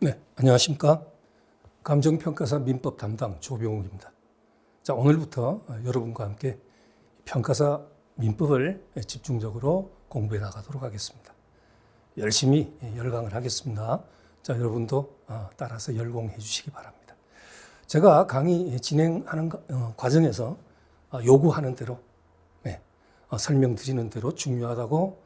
네, 안녕하십니까. 감정평가사 민법 담당 조병욱입니다. 자, 오늘부터 여러분과 함께 평가사 민법을 집중적으로 공부해 나가도록 하겠습니다. 열심히 열강을 하겠습니다. 자, 여러분도 따라서 열공해 주시기 바랍니다. 제가 강의 진행하는 과정에서 요구하는 대로, 설명드리는 대로 중요하다고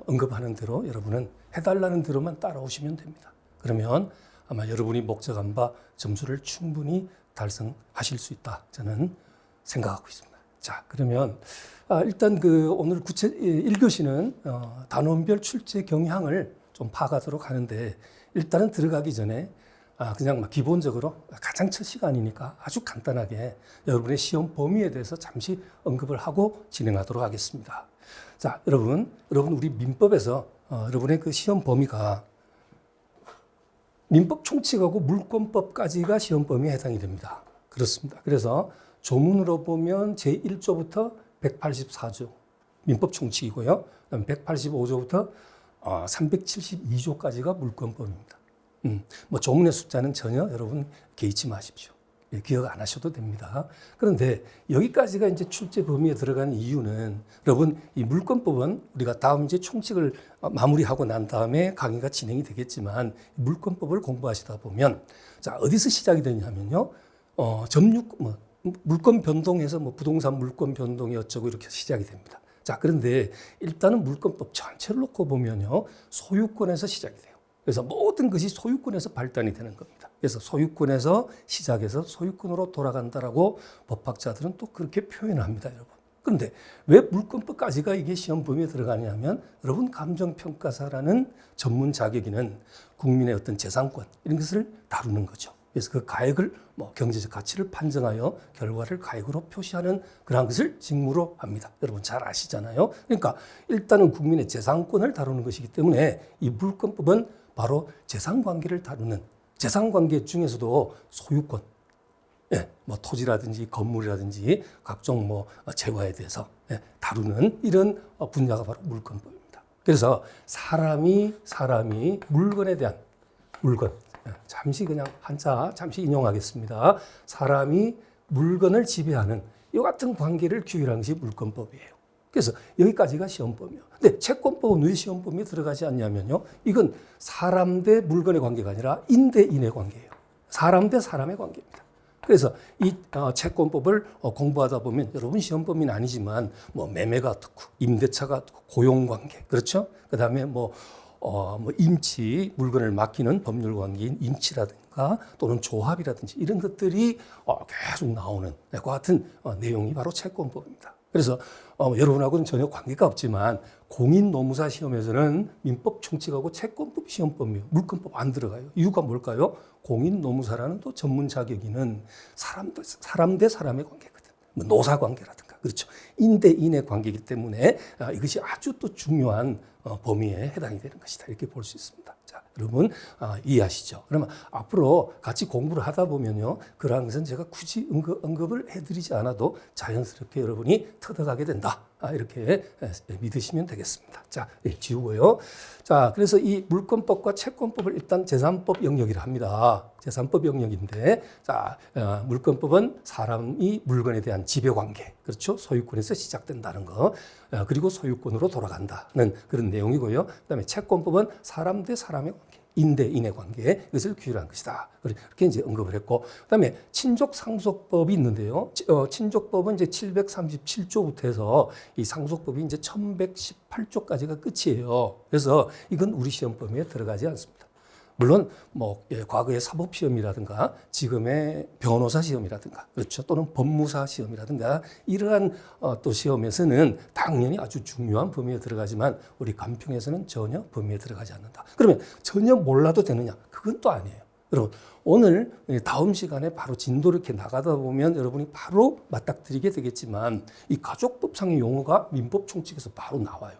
언급하는 대로 여러분은 해달라는 대로만 따라오시면 됩니다. 그러면 아마 여러분이 목적한 바 점수를 충분히 달성하실 수 있다. 저는 생각하고 있습니다. 자, 그러면 일단 오늘 1교시는 단원별 출제 경향을 좀 파악하도록 하는데 일단은 들어가기 전에 그냥 기본적으로 가장 첫 시간이니까 아주 간단하게 여러분의 시험 범위에 대해서 잠시 언급을 하고 진행하도록 하겠습니다. 자, 여러분 우리 민법에서 여러분의 그 시험 범위가 민법 총칙하고 물권법까지가 시험 범위에 해당이 됩니다. 그렇습니다. 그래서 조문으로 보면 제1조부터 184조 민법 총칙이고요. 그다음 185조부터 372조까지가 물권법입니다. 조문의 숫자는 전혀 여러분 개의치 마십시오. 기억 안 하셔도 됩니다. 그런데 여기까지가 이제 출제 범위에 들어가는 이유는 여러분 이 물권법은 우리가 다음 이제 총칙을 마무리하고 난 다음에 강의가 진행이 되겠지만 물권법을 공부하시다 보면 자, 어디서 시작이 되냐면요. 물권 변동에서 부동산 물권 변동이 어쩌고 이렇게 시작이 됩니다. 자, 그런데 일단은 물권법 전체를 놓고 보면요. 소유권에서 시작이 돼요. 그래서 모든 것이 소유권에서 발단이 되는 겁니다. 그래서 소유권에서 시작해서 소유권으로 돌아간다라고 법학자들은 또 그렇게 표현을 합니다, 여러분. 그런데 왜 물권법까지가 이게 시험 범위에 들어가냐면 여러분 감정평가사라는 전문 자격에는 국민의 어떤 재산권 이런 것을 다루는 거죠. 그래서 그 가액을 경제적 가치를 판정하여 결과를 가액으로 표시하는 그런 것을 직무로 합니다. 여러분 잘 아시잖아요. 그러니까 일단은 국민의 재산권을 다루는 것이기 때문에 이 물권법은 바로 재산관계를 다루는 재산관계 중에서도 소유권, 토지라든지 건물이라든지 각종 재화에 대해서 다루는 이런 분야가 바로 물권법입니다. 그래서 사람이 물건에 대한 물건, 잠시 그냥 한자 잠시 인용하겠습니다. 사람이 물건을 지배하는 이 같은 관계를 규율하는 것이 물권법이에요. 그래서 여기까지가 시험범위예요. 근데 채권법은 왜 시험범위에 들어가지 않냐면요. 이건 사람 대 물건의 관계가 아니라 인 대 인의 관계예요. 사람 대 사람의 관계입니다. 그래서 이 채권법을 공부하다 보면 여러분 시험범위는 아니지만 매매가 어떻고 임대차가 어떻고 고용관계 그렇죠? 그다음에 임치 물건을 맡기는 법률 관계인 임치라든가 또는 조합이라든지 이런 것들이 계속 나오는 그와 같은 내용이 바로 채권법입니다. 그래서 여러분하고는 전혀 관계가 없지만 공인노무사 시험에서는 민법 총칙하고 채권법 시험법이요. 물권법 안 들어가요. 이유가 뭘까요? 공인노무사라는 또 전문 자격이는 사람 대 사람의 관계거든. 노사 관계라든가 그렇죠. 인 대 인의 관계이기 때문에 이것이 아주 또 중요한 범위에 해당이 되는 것이다. 이렇게 볼 수 있습니다. 자, 여러분 이해하시죠? 그러면 앞으로 같이 공부를 하다 보면요. 그러한 것은 제가 굳이 언급을 해드리지 않아도 자연스럽게 여러분이 터득하게 된다. 이렇게 믿으시면 되겠습니다. 자, 지우고요. 자, 그래서 이 물권법과 채권법을 일단 제3법 영역이라 합니다. 제3법 영역인데, 자, 물권법은 사람이 물건에 대한 지배관계, 그렇죠? 소유권에서 시작된다는 거, 그리고 소유권으로 돌아간다는 그런 내용이고요. 그다음에 채권법은 사람 대 사람의 관계, 인 대 인의 관계, 이것을 규율한 것이다. 그렇게 이제 언급을 했고, 그다음에 친족상속법이 있는데요. 친족법은 이제 737조부터 해서 이 상속법이 이제 1118조까지가 끝이에요. 그래서 이건 우리 시험 범위에 들어가지 않습니다. 물론 과거의 사법 시험이라든가 지금의 변호사 시험이라든가 그렇죠. 또는 법무사 시험이라든가 이러한 또 시험에서는 당연히 아주 중요한 범위에 들어가지만 우리 감평에서는 전혀 범위에 들어가지 않는다. 그러면 전혀 몰라도 되느냐? 그건 또 아니에요. 여러분 오늘 다음 시간에 바로 진도를 이렇게 나가다 보면 여러분이 바로 맞닥뜨리게 되겠지만 이 가족법상의 용어가 민법 총칙에서 바로 나와요.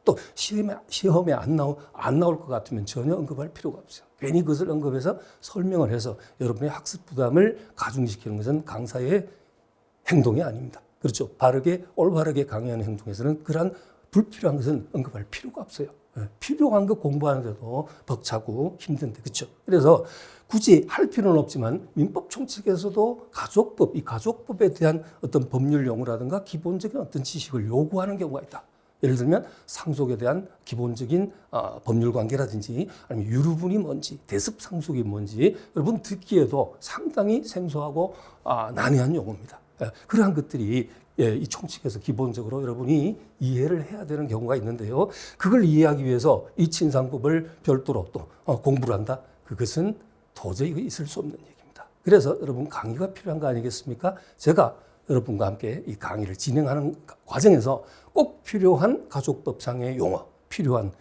또 시험에 안 나올 것 같으면 전혀 언급할 필요가 없어요. 괜히 그것을 언급해서 설명을 해서 여러분의 학습 부담을 가중시키는 것은 강사의 행동이 아닙니다. 그렇죠. 올바르게 강의하는 행동에서는 그러한 불필요한 것은 언급할 필요가 없어요. 필요한 것 공부하는데도 벅차고 힘든데, 그렇죠? 그래서 굳이 할 필요는 없지만 민법 총칙에서도 가족법, 이 가족법에 대한 어떤 법률 용어라든가 기본적인 어떤 지식을 요구하는 경우가 있다. 예를 들면 상속에 대한 기본적인 법률 관계라든지 아니면 유류분이 뭔지, 대습 상속이 뭔지 여러분 듣기에도 상당히 생소하고 난해한 용어입니다. 그러한 것들이 이 총칙에서 기본적으로 여러분이 이해를 해야 되는 경우가 있는데요. 그걸 이해하기 위해서 이 친상법을 별도로 또 공부를 한다. 그것은 도저히 있을 수 없는 얘기입니다. 그래서 여러분 강의가 필요한 거 아니겠습니까? 제가 여러분과 함께 이 강의를 진행하는 과정에서 꼭 필요한 가족법상의 용어, 필요한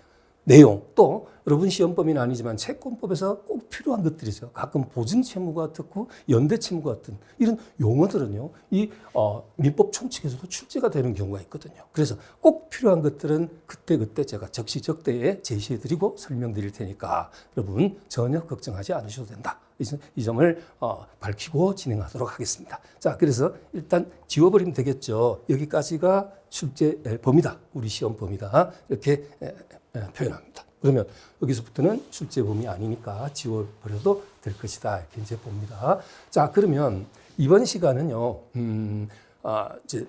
내용, 또 여러분 시험법은 아니지만 채권법에서 꼭 필요한 것들이 있어요. 가끔 보증채무가 같고 연대채무 같은 이런 용어들은요, 이 민법 총칙에서도 출제가 되는 경우가 있거든요. 그래서 꼭 필요한 것들은 그때그때 제가 적시적대에 제시해드리고 설명드릴 테니까 여러분 전혀 걱정하지 않으셔도 된다. 이 점을 밝히고 진행하도록 하겠습니다. 자, 그래서 일단 지워버리면 되겠죠. 여기까지가 출제범위다. 우리 시험범위다. 이렇게 표현합니다. 그러면 여기서부터는 출제범위 아니니까 지워버려도 될 것이다. 이렇게 이제 봅니다. 자, 그러면 이번 시간은요, 이제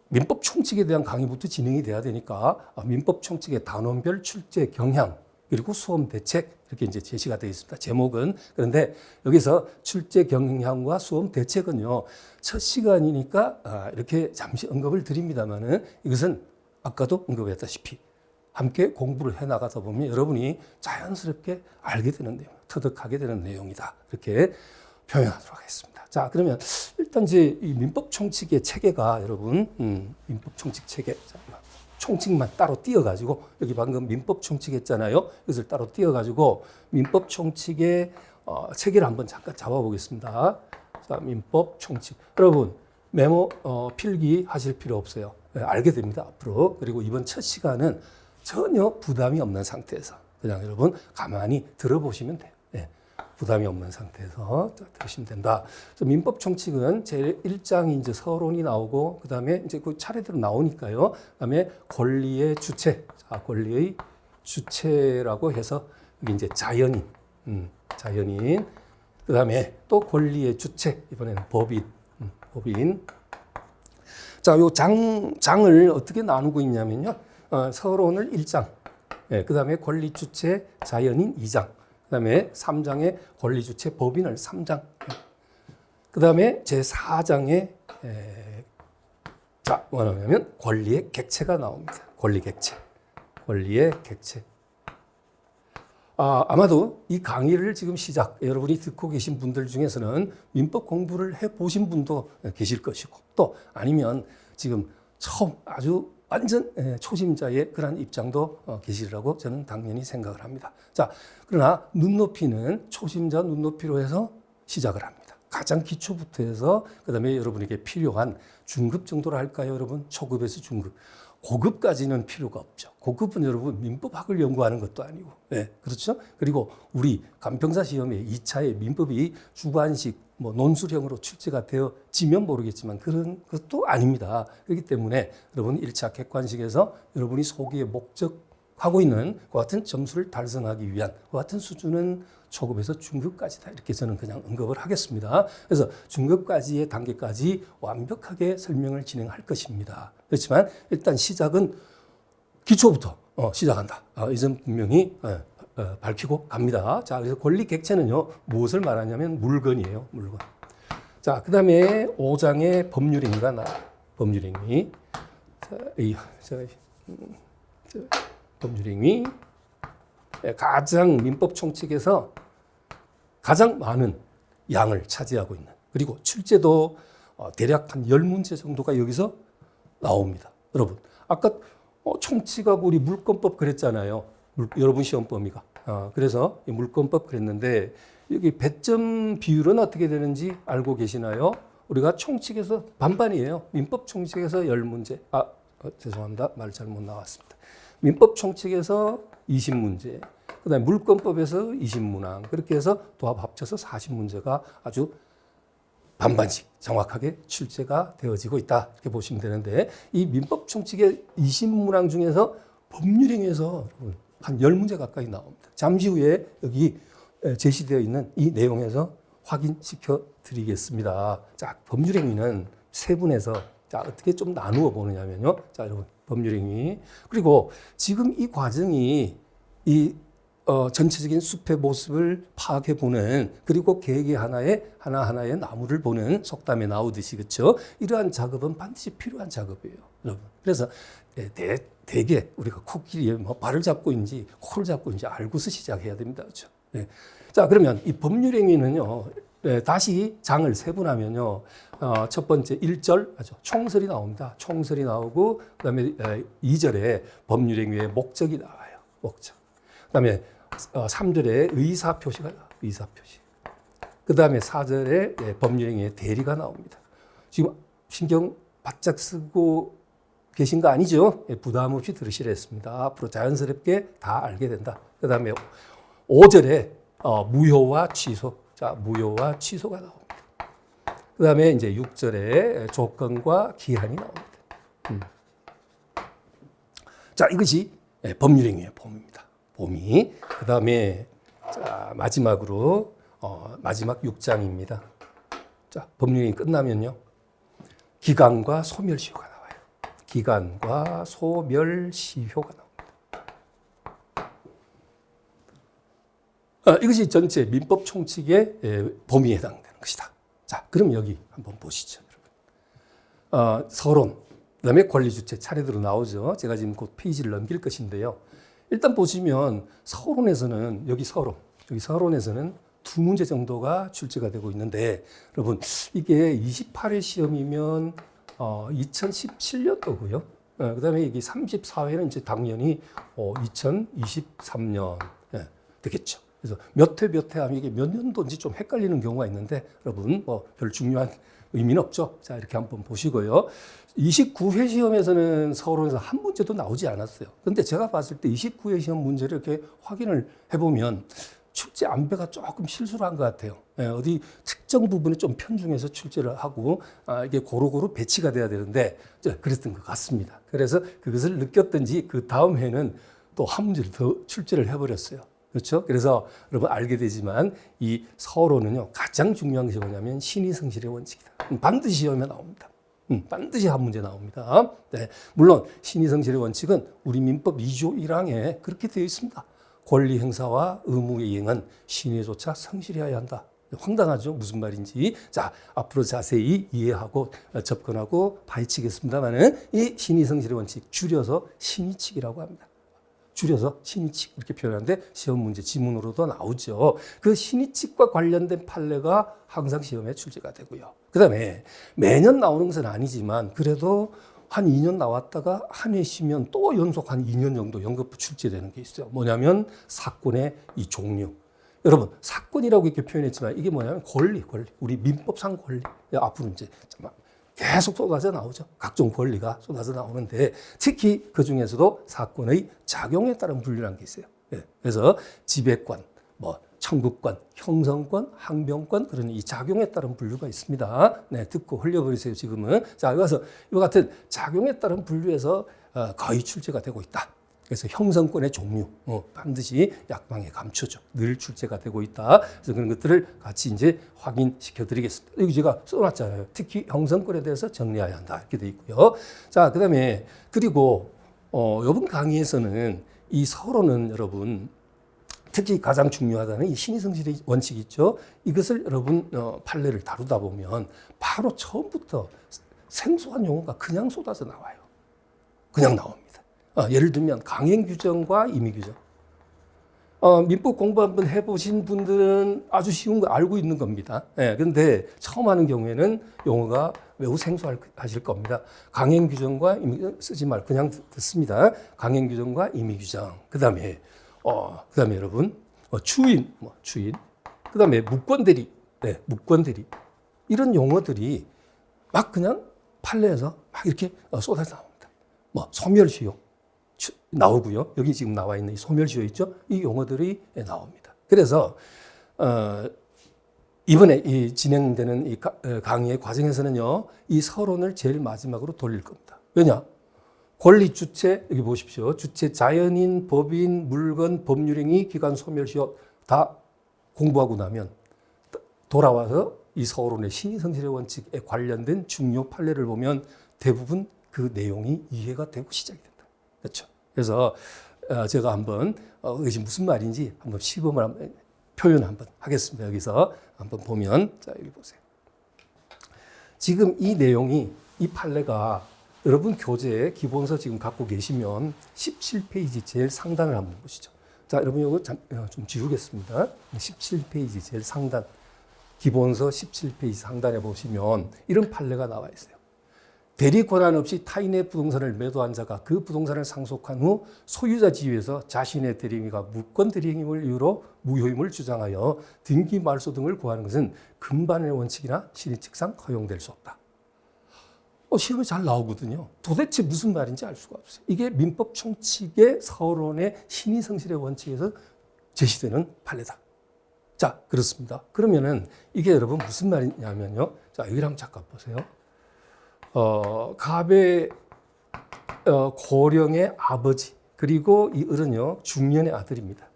민법 총칙에 대한 강의부터 진행이 돼야 되니까 민법 총칙의 단원별 출제 경향 그리고 수험 대책 이렇게 이제 제시가 되어 있습니다. 제목은. 그런데 여기서 출제 경향과 수험 대책은요, 첫 시간이니까 이렇게 잠시 언급을 드립니다만은 이것은 아까도 언급했다시피 함께 공부를 해 나가다 보면 여러분이 자연스럽게 알게 되는 내용, 터득하게 되는 내용이다. 이렇게 표현하도록 하겠습니다. 자, 그러면 일단 이제 이 민법 총칙의 체계가 여러분, 민법 총칙 체계. 자, 총칙만 따로 띄어가지고 여기 방금 민법 총칙 했잖아요. 이것을 따로 띄어가지고 민법 총칙의 체계를 한번 잠깐 잡아보겠습니다. 자, 민법 총칙. 여러분 메모 필기 하실 필요 없어요. 알게 됩니다 앞으로. 그리고 이번 첫 시간은 전혀 부담이 없는 상태에서 그냥 여러분 가만히 들어보시면 돼요. 부담이 없는 상태에서 들으시면 된다. 그래서 민법 총칙은 제 1장이 이제 서론이 나오고 그다음에 이제 그 차례대로 나오니까요. 그다음에 권리의 주체, 자, 권리의 주체라고 해서 여기 이제 자연인, 자연인. 그다음에 또 권리의 주체, 이번에는 법인, 법인. 자, 요 장을 어떻게 나누고 있냐면요. 서론을 1장, 그다음에 권리 주체 자연인 2장. 그다음에 3장의 권리주체 법인을 3장. 그다음에 제4장에 자, 뭐냐면 권리의 객체가 나옵니다. 권리 객체. 권리의 객체. 아마도 이 강의를 지금 여러분이 듣고 계신 분들 중에서는 민법 공부를 해 보신 분도 계실 것이고 또 아니면 지금 처음 아주 완전 초심자의 그런 입장도 계시리라고 저는 당연히 생각을 합니다. 자, 그러나 눈높이는 초심자 눈높이로 해서 시작을 합니다. 가장 기초부터 해서 그다음에 여러분에게 필요한 중급 정도로 할까요, 여러분? 초급에서 중급. 고급까지는 필요가 없죠. 고급은 여러분 민법학을 연구하는 것도 아니고, 그렇죠? 그리고 우리 간평사 시험에 2차에 민법이 주관식 논술형으로 출제가 되어지면 모르겠지만 그런 것도 아닙니다. 그렇기 때문에 여러분 1차 객관식에서 여러분이 소기에 목적하고 있는 그 같은 점수를 달성하기 위한 그 같은 수준은 초급에서 중급까지다. 이렇게 저는 그냥 언급을 하겠습니다. 그래서 중급까지의 단계까지 완벽하게 설명을 진행할 것입니다. 그렇지만 일단 시작은 기초부터 시작한다. 이 점 분명히 밝히고 갑니다. 자, 그래서 권리 객체는요, 무엇을 말하냐면 물건이에요, 물건. 자, 그 다음에 5장의 법률행위가 나와요. 법률행위. 법률행위. 가장 민법 총칙에서 가장 많은 양을 차지하고 있는. 그리고 출제도 대략 한 10문제 정도가 여기서 나옵니다. 여러분, 아까 총칙하고 우리 물권법 그랬잖아요. 여러분 시험 범위가. 그래서 이 물권법 그랬는데 여기 배점 비율은 어떻게 되는지 알고 계시나요? 우리가 총칙에서 반반이에요. 민법 총칙에서 10문제. 죄송합니다. 말 잘못 나왔습니다. 민법 총칙에서 20문제. 그다음에 물권법에서 20문항. 그렇게 해서 도합 합쳐서 40문제가 아주 반반씩 정확하게 출제가 되어지고 있다. 이렇게 보시면 되는데 이 민법 총칙의 20문항 중에서 법률행위에서 한 10문제 가까이 나옵니다. 잠시 후에 여기 제시되어 있는 이 내용에서 확인시켜 드리겠습니다. 자, 법률행위는 세분해서 자, 어떻게 좀 나누어 보느냐면요. 자, 여러분, 법률행위. 그리고 지금 이 과정이 이 전체적인 숲의 모습을 파악해 보는, 그리고 계획의 하나하나의 나무를 보는 속담에 나오듯이, 그렇죠? 이러한 작업은 반드시 필요한 작업이에요, 여러분. 그래서 대개 우리가 코끼리에 뭐 발을 잡고 있는지 코를 잡고 있는지 알고서 시작해야 됩니다, 그렇죠? 네. 자, 그러면 이 법률행위는요, 다시 장을 세분하면요, 첫 번째 1절, 총설이 나옵니다. 총설이 나오고, 그 다음에 2절에 법률행위의 목적이 나와요. 목적. 그 다음에 3절에 의사표시가 나와요. 의사표시. 그 다음에 4절에 법률행위의 대리가 나옵니다. 지금 신경 바짝 쓰고 계신 거 아니죠? 부담 없이 들으시라 했습니다. 앞으로 자연스럽게 다 알게 된다. 그 다음에 5절에 무효와 취소. 자, 무효와 취소가 나옵니다. 그 다음에 이제 6절에 조건과 기한이 나옵니다. 자, 이것이 법률행위의 봄입니다. 봄이. 그 다음에 자, 마지막으로 마지막 6장입니다. 자, 법률행위 끝나면요, 기간과 소멸시효가 나와요. 기간과 소멸시효가 나옵니다. 이것이 전체 민법 총칙의 범위에 해당되는 것이다. 자, 그럼 여기 한번 보시죠, 여러분. 서론, 그다음에 권리주체 차례대로 나오죠. 제가 지금 곧 페이지를 넘길 것인데요. 일단 보시면 서론에서는 여기 서론에서는 2문제 정도가 출제가 되고 있는데, 여러분 이게 28회 시험이면 2017년도고요. 그다음에 이게 34회는 이제 당연히 2023년 되겠죠. 그래서 몇 회 하면 이게 몇 년도인지 좀 헷갈리는 경우가 있는데, 여러분 뭐 별 중요한 의미는 없죠. 자, 이렇게 한번 보시고요. 29회 시험에서는 서론에서 한 문제도 나오지 않았어요. 그런데 제가 봤을 때 29회 시험 문제를 이렇게 확인을 해보면 출제 안배가 조금 실수를 한 것 같아요. 어디 특정 부분에 좀 편중해서 출제를 하고 이게 고루고루 배치가 돼야 되는데 그랬던 것 같습니다. 그래서 그것을 느꼈던지 그 다음 해는 또 한 문제를 더 출제를 해버렸어요. 그렇죠? 그래서 여러분 알게 되지만 이 서론은요, 가장 중요한 것이 뭐냐면 신의성실의 원칙이다. 반드시 시험에 나옵니다. 반드시 한 문제 나옵니다. 네. 물론 신의성실의 원칙은 우리 민법 2조 1항에 그렇게 되어 있습니다. 권리 행사와 의무 이행은 신의조차 성실해야 한다. 황당하죠? 무슨 말인지. 자, 앞으로 자세히 이해하고 접근하고 파헤치겠습니다만은 이 신의성실의 원칙, 줄여서 신의칙이라고 합니다. 줄여서 신의칙 이렇게 표현하는데 시험 문제 지문으로도 나오죠. 그 신의칙과 관련된 판례가 항상 시험에 출제가 되고요. 그 다음에 매년 나오는 것은 아니지만 그래도 한 2년 나왔다가 한 해 쉬면 또 연속 한 2년 정도 연거푸 출제되는 게 있어요. 뭐냐면 사건의 이 종류. 여러분, 사건이라고 이렇게 표현했지만 이게 뭐냐면 권리. 우리 민법상 권리. 앞으로 이제 계속 쏟아져 나오죠. 각종 권리가 쏟아져 나오는데 특히 그 중에서도 사건의 작용에 따른 분류라는 게 있어요. 그래서 지배권, 청구권, 형성권, 항변권, 그런 이 작용에 따른 분류가 있습니다. 네, 듣고 흘려버리세요, 지금은. 자, 그래서 이와 같은 작용에 따른 분류에서 거의 출제가 되고 있다. 그래서 형성권의 종류, 반드시 약방에 감춰져 늘 출제가 되고 있다. 그래서 그런 것들을 같이 이제 확인시켜 드리겠습니다. 여기 제가 써놨잖아요. 특히 형성권에 대해서 정리해야 한다. 이렇게 돼 있고요. 자, 그 다음에, 그리고, 이번 강의에서는 이 서론은 여러분, 특히 가장 중요하다는 이 신의성실의 원칙이 있죠. 이것을 여러분, 판례를 다루다 보면 바로 처음부터 생소한 용어가 그냥 쏟아져 나와요. 그냥 나옵니다. 예를 들면 강행규정과 임의규정. 민법 공부 한번 해보신 분들은 아주 쉬운 거 알고 있는 겁니다. 그런데 처음 하는 경우에는 용어가 매우 생소하실 겁니다. 강행규정과 임의규정 쓰지 말고 그냥 듣습니다. 강행규정과 임의규정. 그다음에 여러분 추인, 추인. 그다음에 무권대리, 무권대리. 이런 용어들이 막 그냥 판례에서 막 이렇게 쏟아져 나옵니다. 소멸시효. 나오고요. 여기 지금 나와 있는 이 소멸시효 있죠? 이 용어들이 나옵니다. 그래서 이번에 이 진행되는 이 강의의 과정에서는요, 이 서론을 제일 마지막으로 돌릴 겁니다. 왜냐? 권리 주체, 여기 보십시오. 주체, 자연인, 법인, 물건, 법률행위, 기관, 소멸시효 다 공부하고 나면 돌아와서 이 서울원의 신의성실의 원칙에 관련된 중요 판례를 보면 대부분 그 내용이 이해가 되고 시작이 된다. 그렇죠. 그래서 제가 한번 이것이 무슨 말인지 한번 시범을 한번 표현 한번 하겠습니다. 여기서 한번 보면 자 여기 보세요. 지금 이 내용이 이 판례가 여러분 교재에 기본서 지금 갖고 계시면 17페이지 제일 상단을 한번 보시죠. 자 여러분 이거 좀 지우겠습니다. 17페이지 제일 상단. 기본서 17페이지 상단에 보시면 이런 판례가 나와 있어요. 대리 권한 없이 타인의 부동산을 매도한 자가 그 부동산을 상속한 후 소유자 지위에서 자신의 대리인과 무권 대리행위를 이유로 무효임을 주장하여 등기 말소 등을 구하는 것은 금반의 원칙이나 신의칙상 허용될 수 없다. 시험에 잘 나오거든요. 도대체 무슨 말인지 알 수가 없어요. 이게 민법 총칙의 서론의 신의성실의 원칙에서 제시되는 판례다. 자, 그렇습니다. 그러면은 이게 여러분 무슨 말이냐면요. 자, 여기를 한번 잠깐 보세요. 갑의 고령의 아버지 그리고 이 을은요 중년의 아들입니다.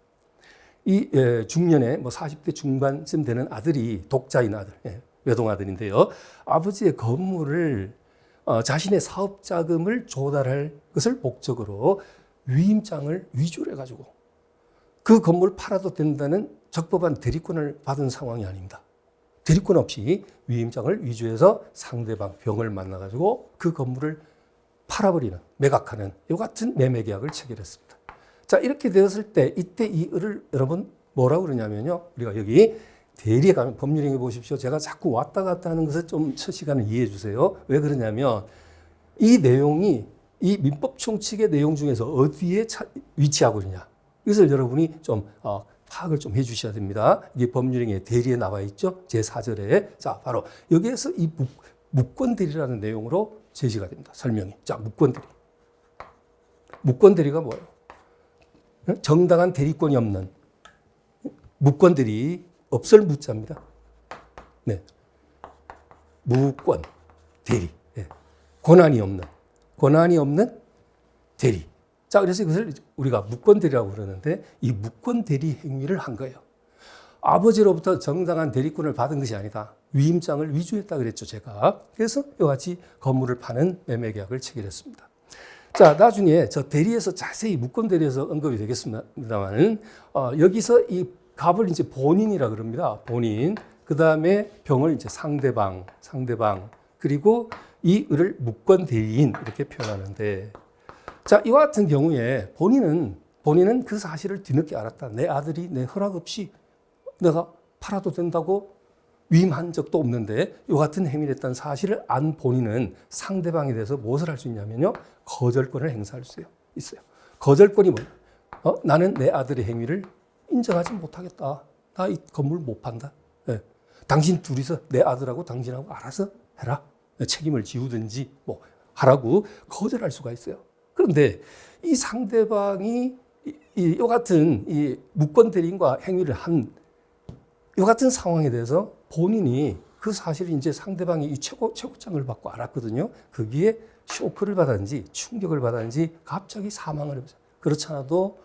이 중년의 뭐 40대 중반쯤 되는 아들이 독자인 아들, 외동 아들인데요. 아버지의 건물을 자신의 사업 자금을 조달할 것을 목적으로 위임장을 위조를 해가지고 그 건물을 팔아도 된다는 적법한 대리권을 받은 상황이 아닙니다. 대리권 없이 위임장을 위조해서 상대방 병을 만나가지고 그 건물을 팔아버리는, 매각하는 이 같은 매매 계약을 체결했습니다. 자, 이렇게 되었을 때 이때 이 을을 여러분 뭐라고 그러냐면요. 우리가 여기 대리에 가면 법률행위 보십시오. 제가 자꾸 왔다 갔다 하는 것을 좀 첫 시간에 이해해 주세요. 왜 그러냐면 이 내용이 이 민법 총칙의 내용 중에서 어디에 위치하고 있냐. 이것을 여러분이 좀 파악을 좀 해주셔야 됩니다. 이게 법률행위의 대리에 나와 있죠. 제4절에. 자, 바로 여기에서 이 무권대리라는 내용으로 제시가 됩니다. 설명이. 자, 무권대리. 무권대리가 뭐예요? 정당한 대리권이 없는 무권대리, 없을 무자입니다. 네. 무권, 대리. 네. 권한이 없는 대리. 자, 그래서 이것을 우리가 무권대리라고 그러는데 이 무권대리 행위를 한 거예요. 아버지로부터 정당한 대리권을 받은 것이 아니다. 위임장을 위조했다 그랬죠, 제가. 그래서 이와 같이 건물을 파는 매매계약을 체결했습니다. 자, 나중에 저 대리에서 자세히 무권대리에서 언급이 되겠습니다만 여기서 이 갑을 이제 본인이라 그럽니다. 본인. 그 다음에 병을 이제 상대방. 그리고 이 을을 무권대리인 이렇게 표현하는데 자, 이와 같은 경우에 본인은 그 사실을 뒤늦게 알았다. 내 아들이 내 허락 없이 내가 팔아도 된다고 위임한 적도 없는데 이와 같은 행위를 했다는 사실을 안 본인은 상대방에 대해서 무엇을 할 수 있냐면요. 거절권을 행사할 수 있어요. 거절권이 뭐예요? 나는 내 아들의 행위를 인정하지 못하겠다. 나 이 건물 못 판다. 네. 당신 둘이서 내 아들하고 당신하고 알아서 해라. 책임을 지우든지 뭐 하라고 거절할 수가 있어요. 그런데 이 상대방이 이 같은 이 무권 대리인과 행위를 한 이 같은 상황에 대해서 본인이 그 사실을 이제 상대방이 이 최고장을 받고 알았거든요. 거기에 쇼크를 받았는지 충격을 받았는지 갑자기 사망을 해버렸어요. 그렇지 않아도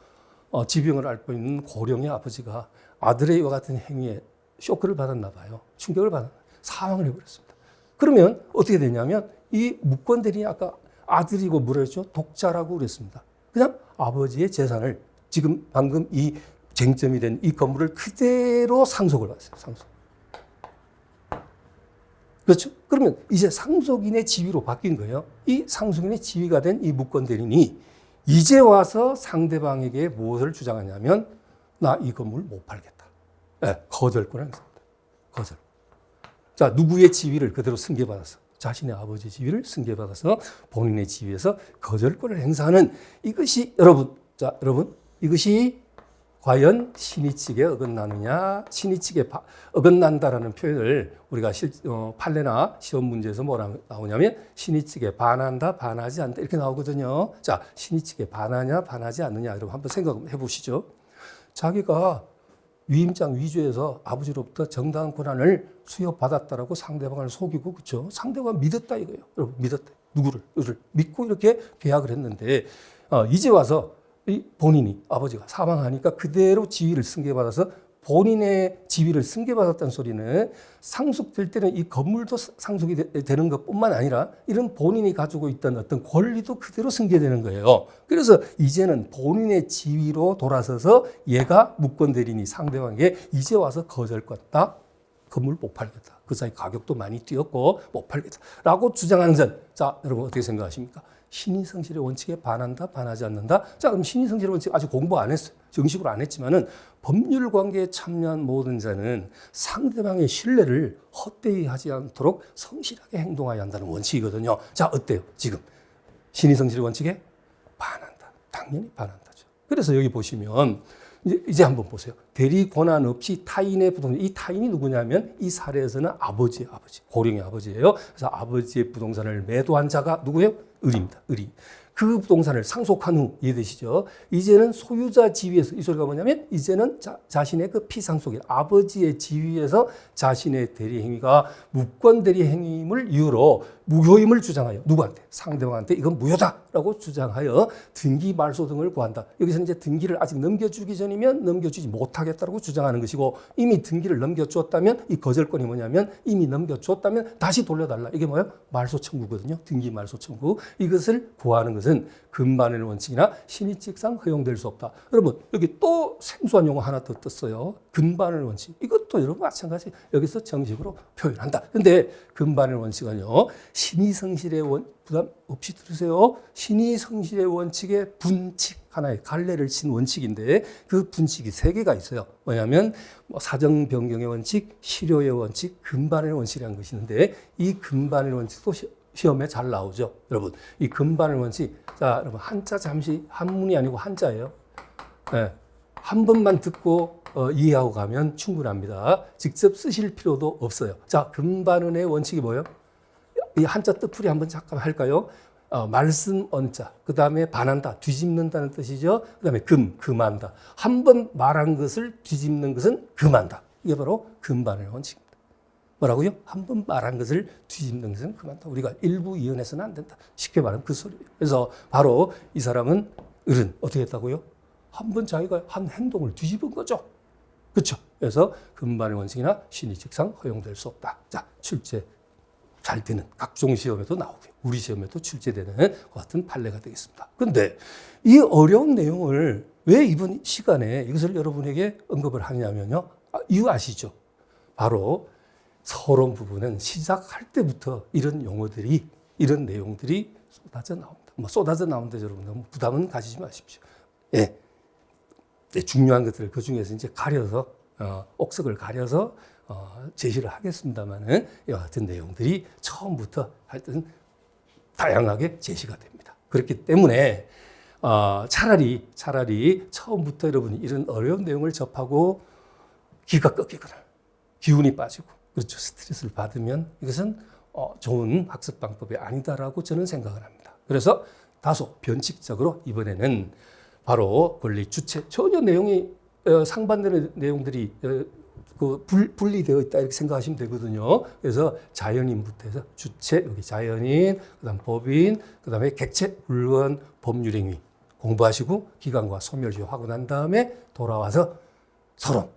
지병을 앓고 있는 고령의 아버지가 아들의 이와 같은 행위에 쇼크를 받았나 봐요. 충격을 받았나 봐요. 사망을 해버렸습니다. 그러면 어떻게 되냐면 이 무권 대리인이 아까 아들이고 뭐라 했죠? 독자라고 그랬습니다. 그냥 아버지의 재산을 지금 방금 이 쟁점이 된 이 건물을 그대로 상속을 받았어요. 상속. 그렇죠? 그러면 이제 상속인의 지위로 바뀐 거예요. 이 상속인의 지위가 된 이 무권 대리인이 이제 와서 상대방에게 무엇을 주장하냐면 나 이 건물 못 팔겠다. 네, 거절권을 행사합니다. 거절. 자, 누구의 지위를 그대로 승계받아서 자신의 아버지 지위를 승계받아서 본인의 지위에서 거절권을 행사하는 이것이 여러분 이것이 과연 신의칙에 어긋나느냐, 신의칙에 어긋난다라는 표현을 우리가 판례나 시험 문제에서 뭐라 나오냐면 신의칙에 반한다, 반하지 않다 이렇게 나오거든요. 자, 신의칙에 반하냐, 반하지 않느냐 여러분 한번 생각해 보시죠. 자기가 위임장 위조해서 아버지로부터 정당한 권한을 수여받았다라고 상대방을 속이고, 그렇죠? 상대방을 믿었다 이거예요. 여러분, 믿었다. 누구를? 이를 믿고 이렇게 계약을 했는데, 이제 와서 이 본인이, 아버지가 사망하니까 그대로 지위를 승계받아서 본인의 지위를 승계받았다는 소리는 상속될 때는 이 건물도 상속이 되는 것뿐만 아니라 이런 본인이 가지고 있던 어떤 권리도 그대로 승계되는 거예요. 그래서 이제는 본인의 지위로 돌아서서 얘가 무권 대리인이 상대방에게 이제 와서 거절권다. 건물 못 팔겠다. 그 사이 가격도 많이 뛰었고 못 팔겠다. 라고 주장하는 전, 자, 여러분 어떻게 생각하십니까? 신의성실의 원칙에 반한다, 반하지 않는다? 자, 그럼 신의성실의 원칙 아직 공부 안 했어요. 정식으로 안 했지만은 법률 관계에 참여한 모든 자는 상대방의 신뢰를 헛되이 하지 않도록 성실하게 행동해야 한다는 원칙이거든요. 자, 어때요? 지금 신의성실의 원칙에 반한다. 당연히 반한다죠. 그래서 여기 보시면 이제 한번 보세요. 대리 권한 없이 타인의 부동산, 이 타인이 누구냐면 이 사례에서는 아버지, 고령의 아버지예요. 그래서 아버지의 부동산을 매도한 자가 누구예요? 을입니다. 을이. 그 부동산을 상속한 후, 이해되시죠? 이제는 소유자 지위에서, 이 소리가 뭐냐면 이제는 자신의 그 피상속인 아버지의 지위에서 자신의 대리행위가 무권 대리행위임을 이유로 무효임을 주장하여 누구한테? 상대방한테 이건 무효다라고 주장하여 등기 말소 등을 구한다. 여기서 이제 등기를 아직 넘겨주기 전이면 넘겨주지 못하겠다고 주장하는 것이고, 이미 등기를 넘겨주었다면 이 거절권이 뭐냐면 이미 넘겨주었다면 다시 돌려달라. 이게 뭐예요? 말소 청구거든요. 등기 말소 청구. 이것을 구하는 것은 금반의 원칙이나 신의칙상 허용될 수 없다. 여러분, 여기 또 생소한 용어 하나 더 떴어요. 금반의 원칙. 이것도 여러분 마찬가지 여기서 정식으로 표현한다. 그런데 금반의 원칙은요, 신의성실의 부담 없이 들으세요. 신의성실의 원칙의 분칙 하나의 갈래를 친 원칙인데 그 분칙이 3개가 있어요. 뭐냐면 사정 변경의 원칙, 실효의 원칙, 금반의 원칙이라는 것이 있는데 이 금반의 원칙도 시험에 잘 나오죠. 여러분, 이 금반의 원칙, 자, 여러분 한자 잠시 한문이 아니고 한자예요. 네. 한 번만 듣고 이해하고 가면 충분합니다. 직접 쓰실 필요도 없어요. 자, 금반의 원칙이 뭐예요? 이 한자 뜻풀이 한번 잠깐 할까요? 말씀 언자, 그 다음에 반한다, 뒤집는다는 뜻이죠. 그 다음에 금한다. 한 번 말한 것을 뒤집는 것은 금한다. 이게 바로 금반의 원칙입니다. 뭐라고요? 한 번 말한 것을 뒤집는 것은 금한다. 우리가 일부 이혼해서는 안 된다. 쉽게 말하면 그 소리예요. 그래서 바로 이 사람은 을은 어떻게 했다고요? 한 번 자기가 한 행동을 뒤집은 거죠. 그렇죠? 그래서 금반의 원칙이나 신의칙상 허용될 수 없다. 자, 출제 잘 되는 각종 시험에도 나오고요. 우리 시험에도 출제되는 것 같은 판례가 되겠습니다. 그런데 이 어려운 내용을 왜 이번 시간에 이것을 여러분에게 언급을 하냐면요. 이유 아시죠? 바로 서론 부분은 시작할 때부터 이런 용어들이, 이런 내용들이 쏟아져 나옵니다. 쏟아져 나오는데 여러분 너무 부담은 가지지 마십시오. 예. 중요한 것들을 그 중에서 이제 가려서, 옥석을 가려서 제시를 하겠습니다만은 이와 같은 내용들이 처음부터 하여튼 다양하게 제시가 됩니다. 그렇기 때문에 차라리 처음부터 여러분이 이런 어려운 내용을 접하고 기가 꺾이거나 기운이 빠지고, 그렇죠, 스트레스를 받으면 이것은 좋은 학습 방법이 아니다라고 저는 생각을 합니다. 그래서 다소 변칙적으로 이번에는 바로 권리 주체, 전혀 내용이 상반되는 내용들이 분리되어 있다 이렇게 생각하시면 되거든요. 그래서 자연인부터 해서 주체, 여기 자연인, 그다음 법인, 그다음에 객체, 물건, 법률행위 공부하시고 기간과 소멸시효하고 난 다음에 돌아와서 서론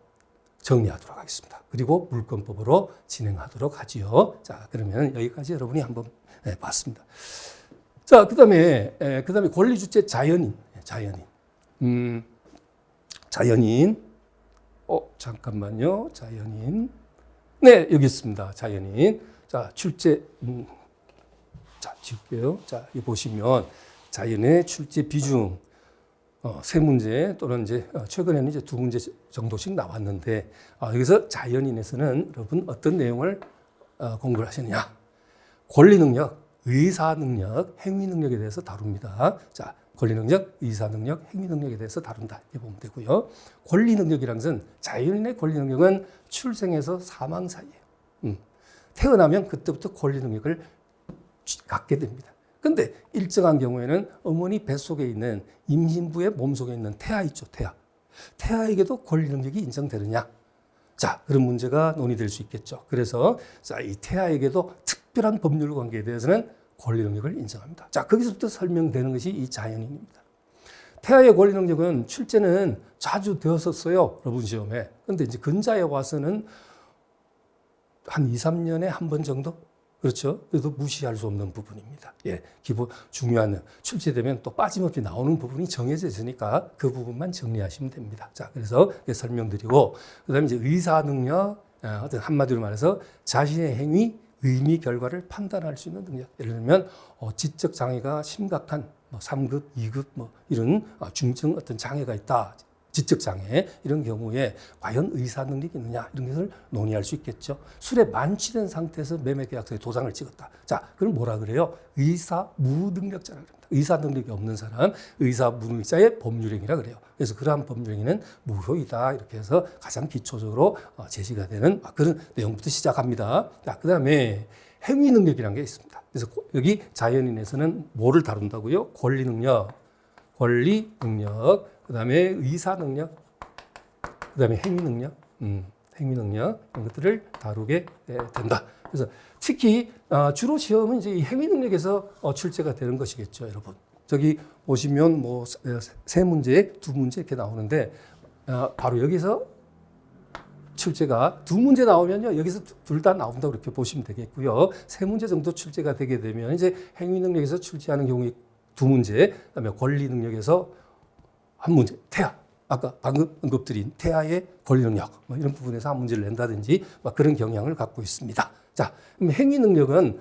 정리하도록 하겠습니다. 그리고 물권법으로 진행하도록 하지요. 자, 그러면 여기까지 여러분이 한번 봤습니다. 자, 그다음에 권리 주체 자연인. 잠깐만요. 자연인. 네, 여기 있습니다. 자연인. 자, 출제, 자, 지울게요. 자, 이 보시면 자연의 출제 비중, 3문제 또는 이제 최근에는 이제 2문제 정도씩 나왔는데, 여기서 자연인에서는 여러분 어떤 내용을 공부를 하셨냐? 권리 능력, 의사 능력, 행위 능력에 대해서 다룹니다. 자, 권리 능력, 의사 능력, 행위 능력에 대해서 다룬다. 이렇게 보면 되고요. 권리 능력이라는 것은 자연인의 권리 능력은 출생에서 사망 사이에요. 태어나면 그때부터 권리 능력을 갖게 됩니다. 그런데 일정한 경우에는 어머니 뱃속에 있는 임신부의 몸속에 있는 태아 있죠, 태아. 태아에게도 권리 능력이 인정되느냐? 자, 그런 문제가 논의될 수 있겠죠. 그래서 자, 이 태아에게도 특별한 법률 관계에 대해서는 권리 능력을 인정합니다. 자, 거기서부터 설명되는 것이 이 자연인입니다. 태아의 권리 능력은 출제는 자주 되었었어요. 여러분 시험에. 그런데 이제 근자에 와서는 한 2, 3년에 한 번 정도? 그렇죠. 그래도 무시할 수 없는 부분입니다. 예, 기본 중요한 출제되면 또 빠짐없이 나오는 부분이 정해져 있으니까 그 부분만 정리하시면 됩니다. 자, 그래서 설명드리고 그다음에 이제 의사 능력, 어떤 한마디로 말해서 자신의 행위, 의미, 결과를 판단할 수 있는 능력. 예를 들면 지적 장애가 심각한 3급, 2급 이런 중증 어떤 장애가 있다. 지적 장애 이런 경우에 과연 의사 능력이 있느냐 이런 것을 논의할 수 있겠죠. 술에 만취된 상태에서 매매 계약서에 도장을 찍었다. 자, 그걸 뭐라 그래요? 의사 무능력자라 그럽니다. 의사 능력이 없는 사람, 의사 무능력자의 법률행위라 그래요. 그래서 그러한 법률행위는 무효이다. 이렇게 해서 가장 기초적으로 제시가 되는 그런 내용부터 시작합니다. 자, 그다음에 행위 능력이라는 게 있습니다. 그래서 여기 자연인에서는 뭐를 다룬다고요? 권리 능력, 그다음에 의사 능력, 그다음에 행위 능력, 이런 것들을 다루게 된다. 그래서 특히 주로 시험은 이제 이 행위 능력에서 출제가 되는 것이겠죠, 여러분. 저기 보시면 뭐 세 문제, 두 문제 이렇게 나오는데 바로 여기서 출제가 두 문제 나오면요 여기서 둘 다 나온다고 이렇게 보시면 되겠고요. 세 문제 정도 출제가 되게 되면 이제 행위 능력에서 출제하는 경우에 두 문제, 그다음에 권리 능력에서 한 문제, 태아. 아까 방금 언급드린 태아의 권리 능력, 이런 부분에서 한 문제를 낸다든지 그런 경향을 갖고 있습니다. 자, 그럼 행위 능력은,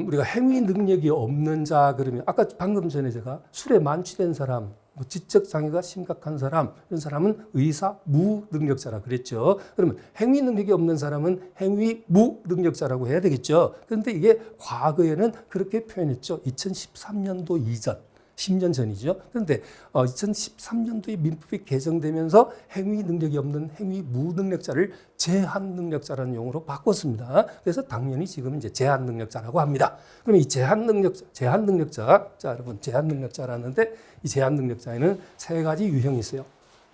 우리가 행위 능력이 없는 자, 그러면 아까 방금 전에 제가 술에 만취된 사람, 지적 장애가 심각한 사람, 이런 사람은 의사 무능력자라 그랬죠. 그러면 행위 능력이 없는 사람은 행위 무능력자라고 해야 되겠죠. 그런데 이게 과거에는 그렇게 표현했죠. 2013년도 이전. 10년 전이죠. 그런데 2013년도에 민법이 개정되면서 행위 능력이 없는 행위 무능력자를 제한 능력자라는 용어로 바꿨습니다. 그래서 당연히 지금 이제 제한 능력자라고 합니다. 그럼 이 제한 능력자, 자 여러분 제한 능력자라는데 이 제한 능력자에는 세 가지 유형이 있어요.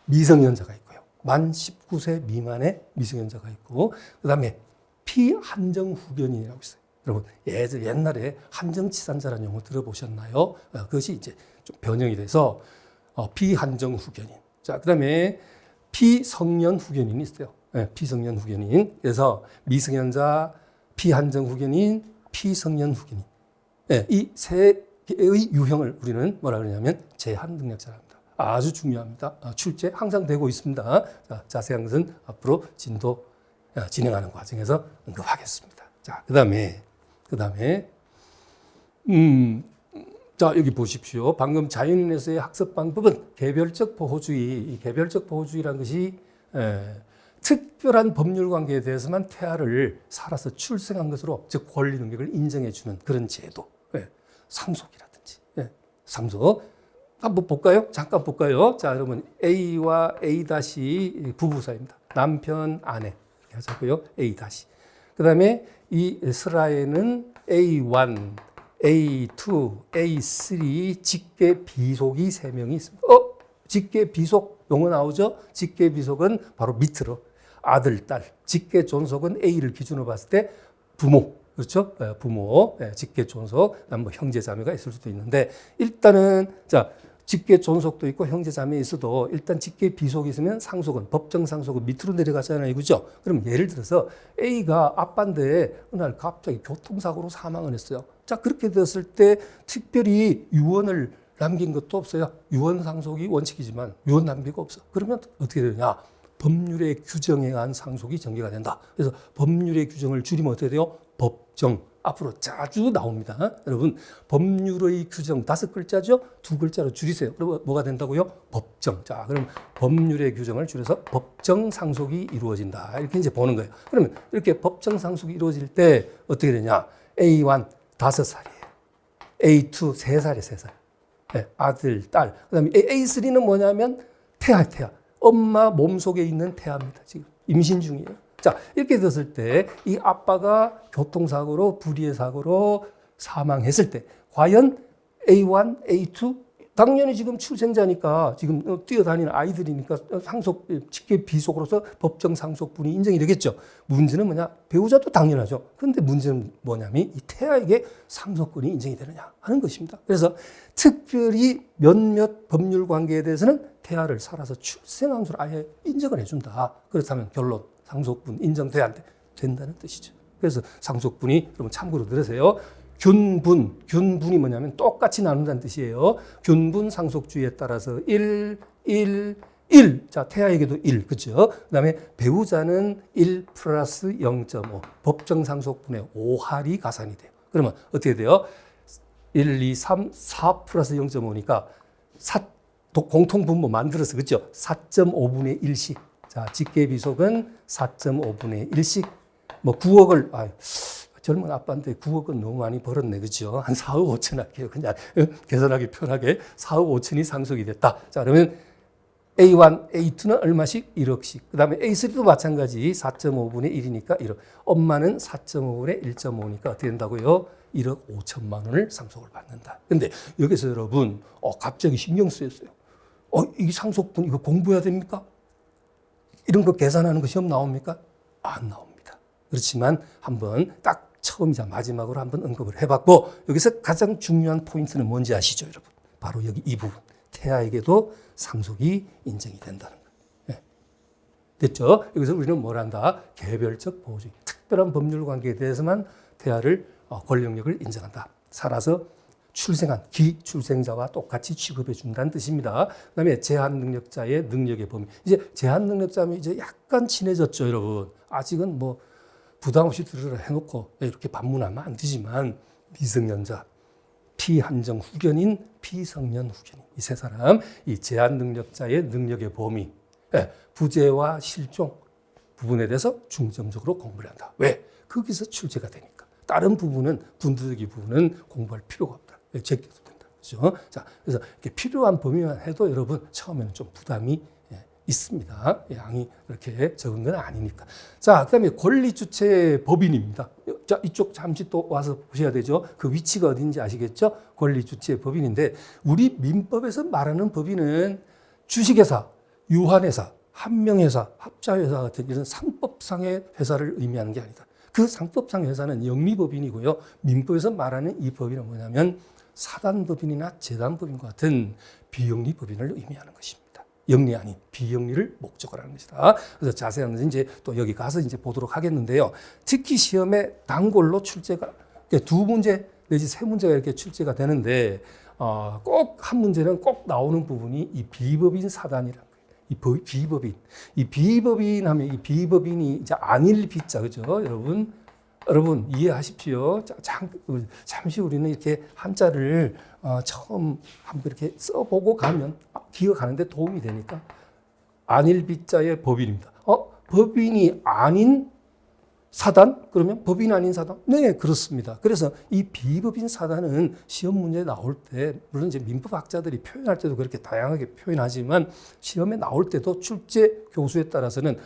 미성년자가 있고요. 만 19세 미만의 미성년자가 있고, 그다음에 피한정 후견인이라고 있어요. 여러분 옛날에 한정치산자라는 용어 들어보셨나요? 그것이 이제 좀 변형이 돼서 피한정 후견인. 자, 그다음에 피성년 후견인이 있어요. 네, 피성년 후견인. 그래서 미성년자, 피한정 후견인, 피성년 후견인. 네, 이 세 개의 유형을 우리는 뭐라 그러냐면 제한 능력자랍니다. 아주 중요합니다. 출제 항상 되고 있습니다. 자, 자세한 것은 앞으로 진행하는 과정에서 언급하겠습니다. 자, 그다음에 자, 여기 보십시오. 방금 자연인에서의 학습 방법은 개별적 보호주의. 이 개별적 보호주의라는 것이 특별한 법률 관계에 대해서만 태아를 살아서 출생한 것으로 즉 권리 능력을 인정해 주는 그런 제도. 상속이라든지. 상속. 한번 볼까요? 잠깐 볼까요? 자, 여러분 A와 A- 부부 사이입니다. 남편, 아내. 이렇게 하자고요. A-. 그다음에 이 슬라에는 A1, A2, A3 직계 비속이 3명이 있습니다. 직계 비속 용어 나오죠? 직계 비속은 바로 밑으로 아들, 딸. 직계 존속은 A를 기준으로 봤을 때 부모. 그렇죠? 부모, 직계 존속, 뭐 형제 자매가 있을 수도 있는데 일단은 자 직계 존속도 있고 형제 자매 있어도 일단 직계 비속이 있으면 상속은 법정 상속은 밑으로 내려가잖아요, 그죠? 그럼 예를 들어서 A가 아빠인데 어느 날 갑자기 교통사고로 사망을 했어요. 자, 그렇게 됐을 때 특별히 유언을 남긴 것도 없어요. 유언 상속이 원칙이지만 유언 남기가 없어. 그러면 어떻게 되냐? 법률의 규정에 의한 상속이 전개가 된다. 그래서 법률의 규정을 줄이면 어떻게 돼요? 법정. 앞으로 자주 나옵니다. 여러분, 법률의 규정 5글자죠? 2글자로 줄이세요. 그러면 뭐가 된다고요? 법정. 자, 그럼 법률의 규정을 줄여서 법정 상속이 이루어진다. 이렇게 이제 보는 거예요. 그러면 이렇게 법정 상속이 이루어질 때 어떻게 되냐? A1 5살이에요. A2 3살이에요, 3살. 네, 아들, 딸. 그 다음에 A3는 뭐냐면 태아. 엄마 몸속에 있는 태아입니다. 지금 임신 중이에요. 자, 이렇게 됐을 때 이 아빠가 교통사고로 불의의 사고로 사망했을 때 과연 A1, A2 당연히 지금 출생자니까 지금 뛰어다니는 아이들이니까 상속 직계 비속으로서 법정 상속분이 인정이 되겠죠. 문제는 뭐냐? 배우자도 당연하죠. 그런데 문제는 뭐냐면 이 태아에게 상속권이 인정이 되느냐 하는 것입니다. 그래서 특별히 몇몇 법률 관계에 대해서는 태아를 살아서 출생한 줄 아예 인정을 해준다. 그렇다면 결론 상속분 인정돼야 된다는 뜻이죠. 그래서 상속분이 여러분 참고로 들으세요. 균분이 뭐냐면 똑같이 나눈다는 뜻이에요. 균분 상속주의에 따라서 1. 자, 태아에게도 1, 그죠? 그 다음에 배우자는 1 플러스 0.5. 법정 상속분의 5할이 가산이 돼요. 그러면 어떻게 돼요? 1, 2, 3, 4 플러스 0.5니까 공통분모 만들어서, 그죠? 4.5분의 1씩. 자, 직계비속은 4.5분의 1씩. 뭐 9억을, 젊은 아빠인데 9억은 너무 많이 벌었네, 그죠? 한 4억 5천 할게요. 그냥 계산하기 편하게 4억 5천이 상속이 됐다. 자, 그러면 A1, A2는 얼마씩? 1억씩. 그 다음에 A3도 마찬가지 4.5분의 1이니까 1억. 엄마는 4.5분의 1.5니까 어떻게 된다고요? 1억 5천만 원을 상속을 받는다. 근데 여기서 여러분, 갑자기 신경 쓰였어요. 이 상속분 이거 공부해야 됩니까? 이런 거 계산하는 거 시험 나옵니까? 안 나옵니다. 그렇지만 한번 딱 처음이자 마지막으로 한번 언급을 해봤고, 여기서 가장 중요한 포인트는 뭔지 아시죠, 여러분? 바로 여기 이 부분. 태아에게도 상속이 인정이 된다는 거예요. 네. 됐죠? 여기서 우리는 뭘 한다? 개별적 보호주의. 특별한 법률 관계에 대해서만 태아를 권력력을 인정한다. 살아서 출생한 기출생자와 똑같이 취급해 준다는 뜻입니다. 그다음에 제한 능력자의 능력의 범위. 이제 제한 능력자면 이제 약간 친해졌죠, 여러분. 아직은 뭐 부담 없이 들으라 해놓고 이렇게 반문하면 안 되지만 미성년자, 피한정 후견인, 피성년 후견인 이 세 사람 이 제한 능력자의 능력의 범위, 부재와 실종 부분에 대해서 중점적으로 공부를 한다. 왜? 거기서 출제가 되니까. 다른 부분은 군부적인 부분은 공부할 필요가 없다. 제껴도 된다. 그렇죠? 자, 그래서 이렇게 필요한 범위만 해도 여러분 처음에는 좀 부담이 있습니다. 양이 그렇게 적은 건 아니니까. 자, 그다음에 권리주체 법인입니다. 자, 이쪽 잠시 또 와서 보셔야 되죠. 그 위치가 어딘지 아시겠죠? 권리주체 법인인데 우리 민법에서 말하는 법인은 주식회사, 유한회사, 한명회사, 합자회사 같은 이런 상법상의 회사를 의미하는 게 아니다. 그 상법상의 회사는 영리법인이고요. 민법에서 말하는 이 법인은 뭐냐면 사단법인이나 재단법인과 같은 비영리법인을 의미하는 것입니다. 영리 아닌 비영리를 목적으로 하는 것이다. 그래서 자세한 것은 이제 또 여기 가서 이제 보도록 하겠는데요. 특히 시험에 단골로 출제가 두 문제 내지 세 문제가 이렇게 출제가 되는데 꼭 한 문제는 꼭 나오는 부분이 이 비법인 사단이라는 거예요. 이 비법인. 이 비법인 하면 이 비법인이 이제 안일 비자, 그죠? 여러분 이해하십시오. 잠시 우리는 이렇게 한자를 처음 한번 이렇게 써보고 가면 기억하는데 도움이 되니까 안일비자의 법인입니다. 법인이 아닌 사단? 그러면 법인 아닌 사단? 네, 그렇습니다. 그래서 이 비법인 사단은 시험 문제에 나올 때 물론 이제 민법학자들이 표현할 때도 그렇게 다양하게 표현하지만 시험에 나올 때도 출제 교수에 따라서는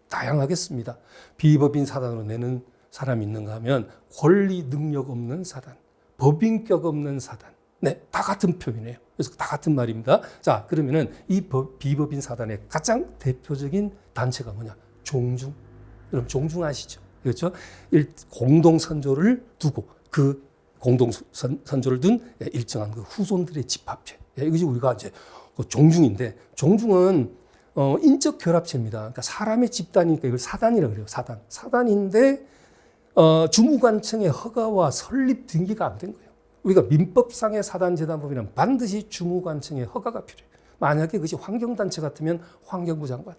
다양하겠습니다. 비법인 사단으로 내는 사람이 있는가 하면 권리 능력 없는 사단, 법인격 없는 사단. 네, 다 같은 표현이에요. 그래서 다 같은 말입니다. 자, 그러면은 이 비법인 사단의 가장 대표적인 단체가 뭐냐? 종중. 여러분 종중 아시죠? 그렇죠? 공동선조를 두고 그 공동선조를 둔 일정한 그 후손들의 집합체. 이것이 우리가 이제 종중인데 종중은 인적 결합체입니다. 그러니까 사람의 집단이니까 이걸 사단이라고 그래요. 사단인데 주무관청의 허가와 설립 등기가 안 된 거예요. 우리가 민법상의 사단재단법인은 반드시 주무관청의 허가가 필요해요. 만약에 그것이 환경단체 같으면 환경부 장관,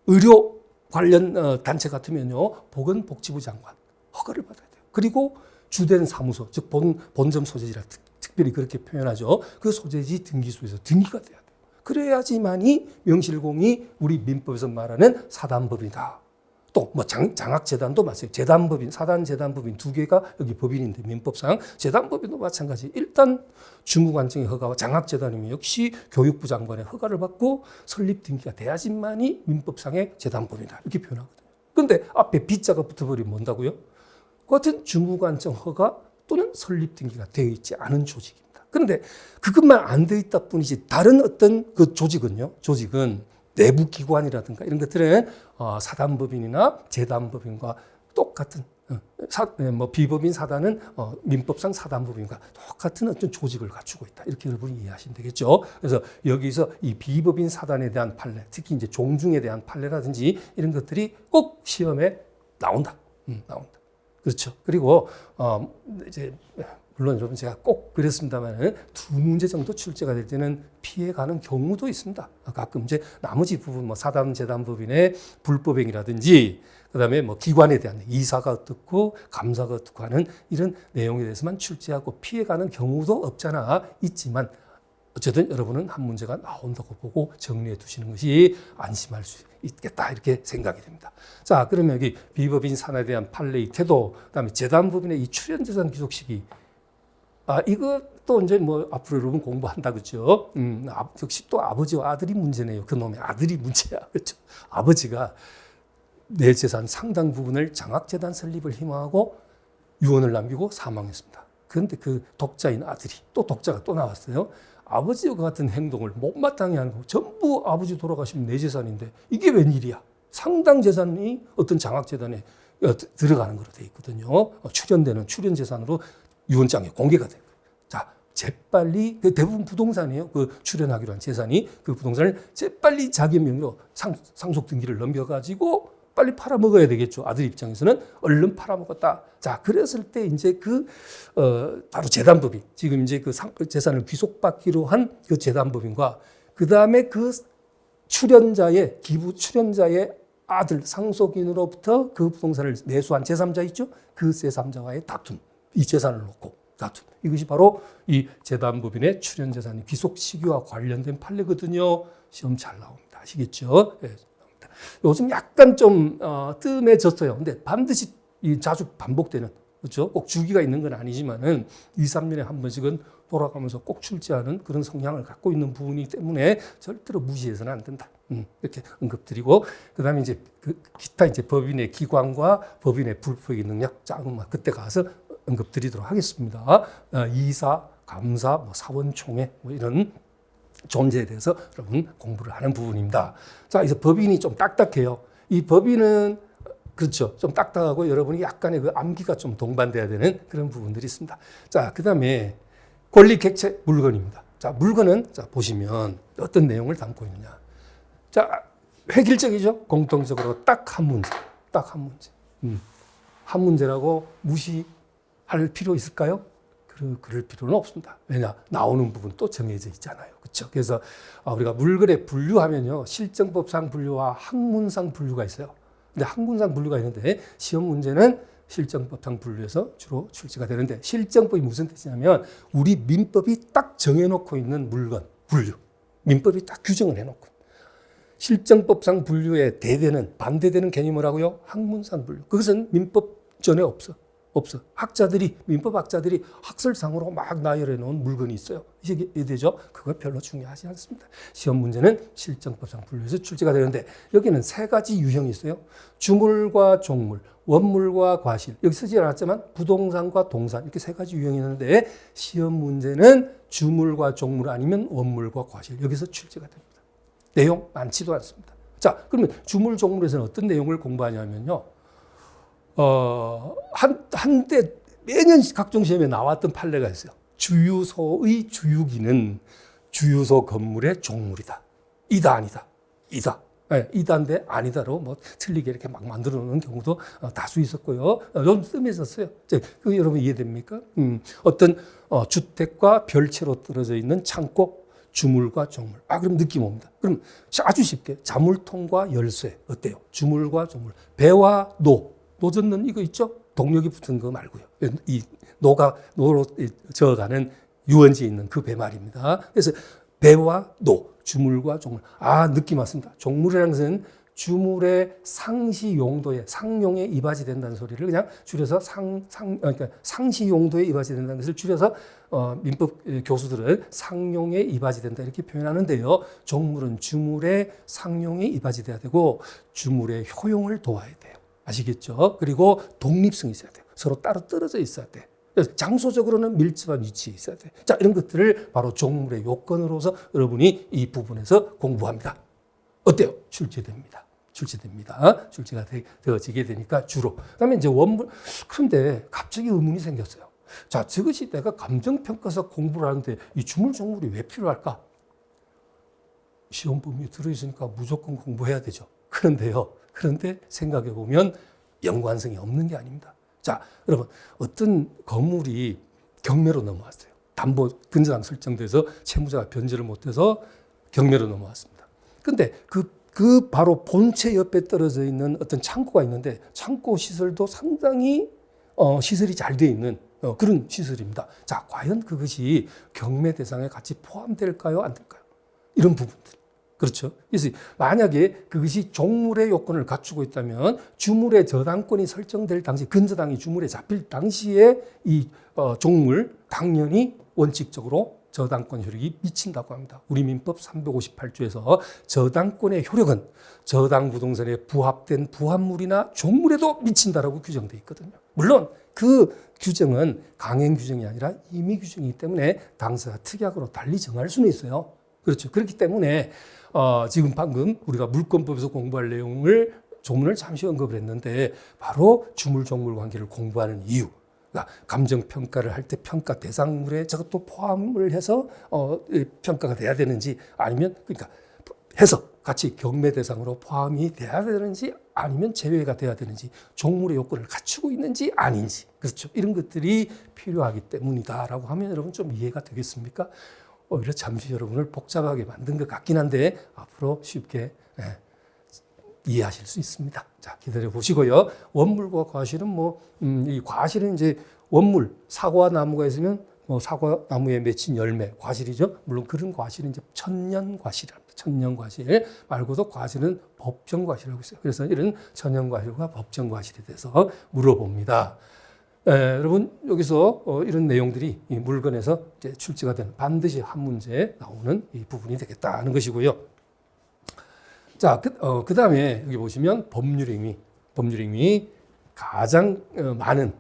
의료 관련 단체 같으면요 보건복지부 장관 허가를 받아야 돼요. 그리고 주된 사무소, 즉 본점 소재지라 특별히 그렇게 표현하죠. 그 소재지 등기소에서 등기가 돼야 돼요. 그래야지만이 명실공히 우리 민법에서 말하는 사단법이다. 또 뭐 장학재단도 마찬가지. 재단법인, 사단재단법인 두 개가 여기 법인인데 민법상 재단법인도 마찬가지. 일단 주무관청의 허가와 장학재단이면 역시 교육부 장관의 허가를 받고 설립 등기가 돼야지만이 민법상의 재단법이다. 이렇게 표현하거든요. 그런데 앞에 B자가 붙어버리면 뭔다고요? 같은 주무관청 허가 또는 설립 등기가 되어 있지 않은 조직입니다. 그런데 그것만 안 돼 있다 뿐이지 다른 어떤 그 조직은 내부 기관이라든가 이런 것들은 사단법인이나 재단법인과 똑같은 비법인 사단은 민법상 사단법인과 똑같은 어떤 조직을 갖추고 있다. 이렇게 여러분이 이해하시면 되겠죠. 그래서 여기서 이 비법인 사단에 대한 판례, 특히 이제 종중에 대한 판례라든지 이런 것들이 꼭 시험에 나온다. 나온다. 그렇죠. 그리고 이제 물론 여러분 제가 꼭 그랬습니다만 두 문제 정도 출제가 될 때는 피해가는 경우도 있습니다. 가끔 이제 나머지 부분 뭐 사단 재단법인의 불법행위라든지 그다음에 뭐 기관에 대한 이사가 어떻고 감사가 어떻고 하는 이런 내용에 대해서만 출제하고 피해가는 경우도 없잖아 있지만 어쨌든 여러분은 한 문제가 나온다고 보고 정리해 두시는 것이 안심할 수 있겠다 이렇게 생각이 됩니다. 자, 그러면 여기 비법인 산하에 대한 판례의 태도, 그다음에 재단법인의 이 출연재산 귀속 시기, 이것도 이제 뭐 앞으로 여러분 공부한다 그죠? 역시 또 아버지와 아들이 문제네요. 그놈의 아들이 문제야, 그렇죠? 아버지가 내 재산 상당 부분을 장학재단 설립을 희망하고 유언을 남기고 사망했습니다. 그런데 그 독자인 아들이 또 독자가 또 나왔어요. 아버지와 같은 행동을 못마땅히 하는 거 전부 아버지 돌아가시면 내 재산인데 이게 웬일이야? 상당 재산이 어떤 장학재단에 들어가는 거로 돼 있거든요. 출연되는 출연 재산으로 유언장에 공개가 돼요. 자, 재빨리 대부분 부동산이에요. 그 출연하기로 한 재산이 그 부동산을 재빨리 자기 명의로 상속 등기를 넘겨가지고 빨리 팔아먹어야 되겠죠. 아들 입장에서는 얼른 팔아먹었다. 자, 그랬을 때 이제 바로 재단법인, 지금 이제 그 재산을 귀속받기로 한 그 재단법인과 그 다음에 그 출연자의 출연자의 아들 상속인으로부터 그 부동산을 매수한 제3자 있죠. 그 제3자와의 다툼, 이 재산을 놓고 다툼. 이것이 바로 이 재단법인의 출연재산이 귀속 시기와 관련된 판례거든요. 시험 잘 나옵니다. 아시겠죠? 네. 요즘 약간 좀 뜸해졌어요. 근데 반드시 자주 반복되는, 그렇죠? 꼭 주기가 있는 건 아니지만은 2, 3년에 한 번씩은 돌아가면서 꼭 출제하는 그런 성향을 갖고 있는 부분이기 때문에 절대로 무시해서는 안 된다. 이렇게 언급드리고, 그다음에 이제 기타 이제 법인의 기관과 법인의 불법의 능력, 그때 가서 언급드리도록 하겠습니다. 이사, 감사, 사원총회 이런 존재에 대해서 여러분 공부를 하는 부분입니다. 자, 이제 법인이 좀 딱딱해요. 이 법인은 그렇죠. 좀 딱딱하고 여러분이 약간의 그 암기가 좀 동반돼야 되는 그런 부분들이 있습니다. 자, 그다음에 권리 객체 물건입니다. 자, 물건은 자 보시면 어떤 내용을 담고 있느냐. 자, 획일적이죠. 공통적으로 딱 한 문제, 딱 한 문제. 한 문제라고 무시할 필요 있을까요? 그럴 필요는 없습니다. 왜냐? 나오는 부분 또 정해져 있잖아요. 그렇죠? 그래서 우리가 물건에 분류하면요. 실정법상 분류와 학문상 분류가 있어요. 근데 학문상 분류가 있는데 시험 문제는 실정법상 분류에서 주로 출제가 되는데 실정법이 무슨 뜻이냐면 우리 민법이 딱 정해놓고 있는 물건, 분류. 민법이 딱 규정을 해놓고. 실정법상 분류에 반대되는 개념이 뭐라고요? 학문상 분류. 그것은 민법 전에 없어. 민법 학자들이 학설상으로 막 나열해 놓은 물건이 있어요. 이게 되죠? 그거 별로 중요하지 않습니다. 시험 문제는 실정법상 분류해서 출제가 되는데 여기는 세 가지 유형이 있어요. 주물과 종물, 원물과 과실. 여기 쓰지 않았지만 부동산과 동산 이렇게 세 가지 유형이 있는데 시험 문제는 주물과 종물 아니면 원물과 과실. 여기서 출제가 됩니다. 내용 많지도 않습니다. 자, 그러면 주물, 종물에서는 어떤 내용을 공부하냐면요. 한때 매년 각종 시험에 나왔던 판례가 있어요. 주유소의 주유기는 주유소 건물의 종물이다. 이다, 아니다. 이다. 네, 이다인데 아니다로 틀리게 이렇게 막 만들어 놓는 경우도 다수 있었고요. 좀 뜸했었어요. 그 여러분 이해됩니까? 어떤 주택과 별채로 떨어져 있는 창고, 주물과 종물. 그럼 느낌 옵니다. 그럼 아주 쉽게 자물통과 열쇠 어때요? 주물과 종물. 배와 노젓는 이거 있죠? 동력이 붙은 거 말고요. 이 노로 저어가는 유원지에 있는 그 배 말입니다. 그래서 배와 주물과 종물. 느낌 왔습니다. 종물이라는 것은 주물의 상시 용도에, 상용에 이바지 된다는 소리를 그냥 줄여서 그러니까 상시 용도에 이바지 된다는 것을 줄여서 민법 교수들은 상용에 이바지 된다 이렇게 표현하는데요. 종물은 주물의 상용에 이바지 돼야 되고 주물의 효용을 도와야 돼요. 아시겠죠? 그리고 독립성이 있어야 돼요. 서로 따로 떨어져 있어야 돼. 장소적으로는 밀접한 위치에 있어야 돼. 자, 이런 것들을 바로 종물의 요건으로서 여러분이 이 부분에서 공부합니다. 어때요? 출제됩니다. 출제가 되어지게 되니까 주로. 그다음에 이제 원물. 그런데 갑자기 의문이 생겼어요. 자, 저것이 내가 감정평가서 공부를 하는데 이 주물종물이 왜 필요할까? 시험 범위에 들어있으니까 무조건 공부해야 되죠. 그런데 생각해 보면 연관성이 없는 게 아닙니다. 자, 여러분, 어떤 건물이 경매로 넘어왔어요. 담보 근저당 설정돼서 채무자가 변제를 못해서 경매로 넘어왔습니다. 근데 그 바로 본체 옆에 떨어져 있는 어떤 창고가 있는데 창고 시설도 상당히 시설이 잘 돼 있는 그런 시설입니다. 자, 과연 그것이 경매 대상에 같이 포함될까요? 안 될까요? 이런 부분들. 그렇죠. 그래서 만약에 그것이 종물의 요건을 갖추고 있다면 주물의 저당권이 설정될 당시, 근저당이 주물에 잡힐 당시에 이 종물 당연히 원칙적으로 저당권 효력이 미친다고 합니다. 우리 민법 358조에서 저당권의 효력은 저당 부동산에 부합된 부합물이나 종물에도 미친다라고 규정되어 있거든요. 물론 그 규정은 강행 규정이 아니라 임의 규정이기 때문에 당사가 특약으로 달리 정할 수는 있어요. 그렇죠. 그렇기 때문에 지금 방금 우리가 물권법에서 공부할 내용을 조문을 잠시 언급을 했는데 바로 주물종물 관계를 공부하는 이유. 그러니까 감정평가를 할 때 평가 대상물에 저것도 포함을 해서 평가가 돼야 되는지 아니면 그러니까 해서 같이 경매 대상으로 포함이 돼야 되는지 아니면 제외가 돼야 되는지 종물의 요건을 갖추고 있는지 아닌지 그렇죠. 이런 것들이 필요하기 때문이다라고 하면 여러분 좀 이해가 되겠습니까? 오히려 잠시 여러분을 복잡하게 만든 것 같긴 한데 앞으로 쉽게 이해하실 수 있습니다. 자, 기다려 보시고요. 원물과 과실은 이 과실은 이제 원물, 사과 나무가 있으면 사과 나무에 맺힌 열매, 과실이죠. 물론 그런 과실은 이제 천년과실이랍니다. 천년과실 말고도 과실은 법정과실이라고 있어요. 그래서 이런 천년과실과 법정과실에 대해서 물어봅니다. 여러분 여기서 이런 내용들이 이 물건에서 이제 출제가 되는 반드시 한 문제에 나오는 이 부분이 되겠다는 것이고요. 자, 그 다음에 여기 보시면 법률행위 가장 많은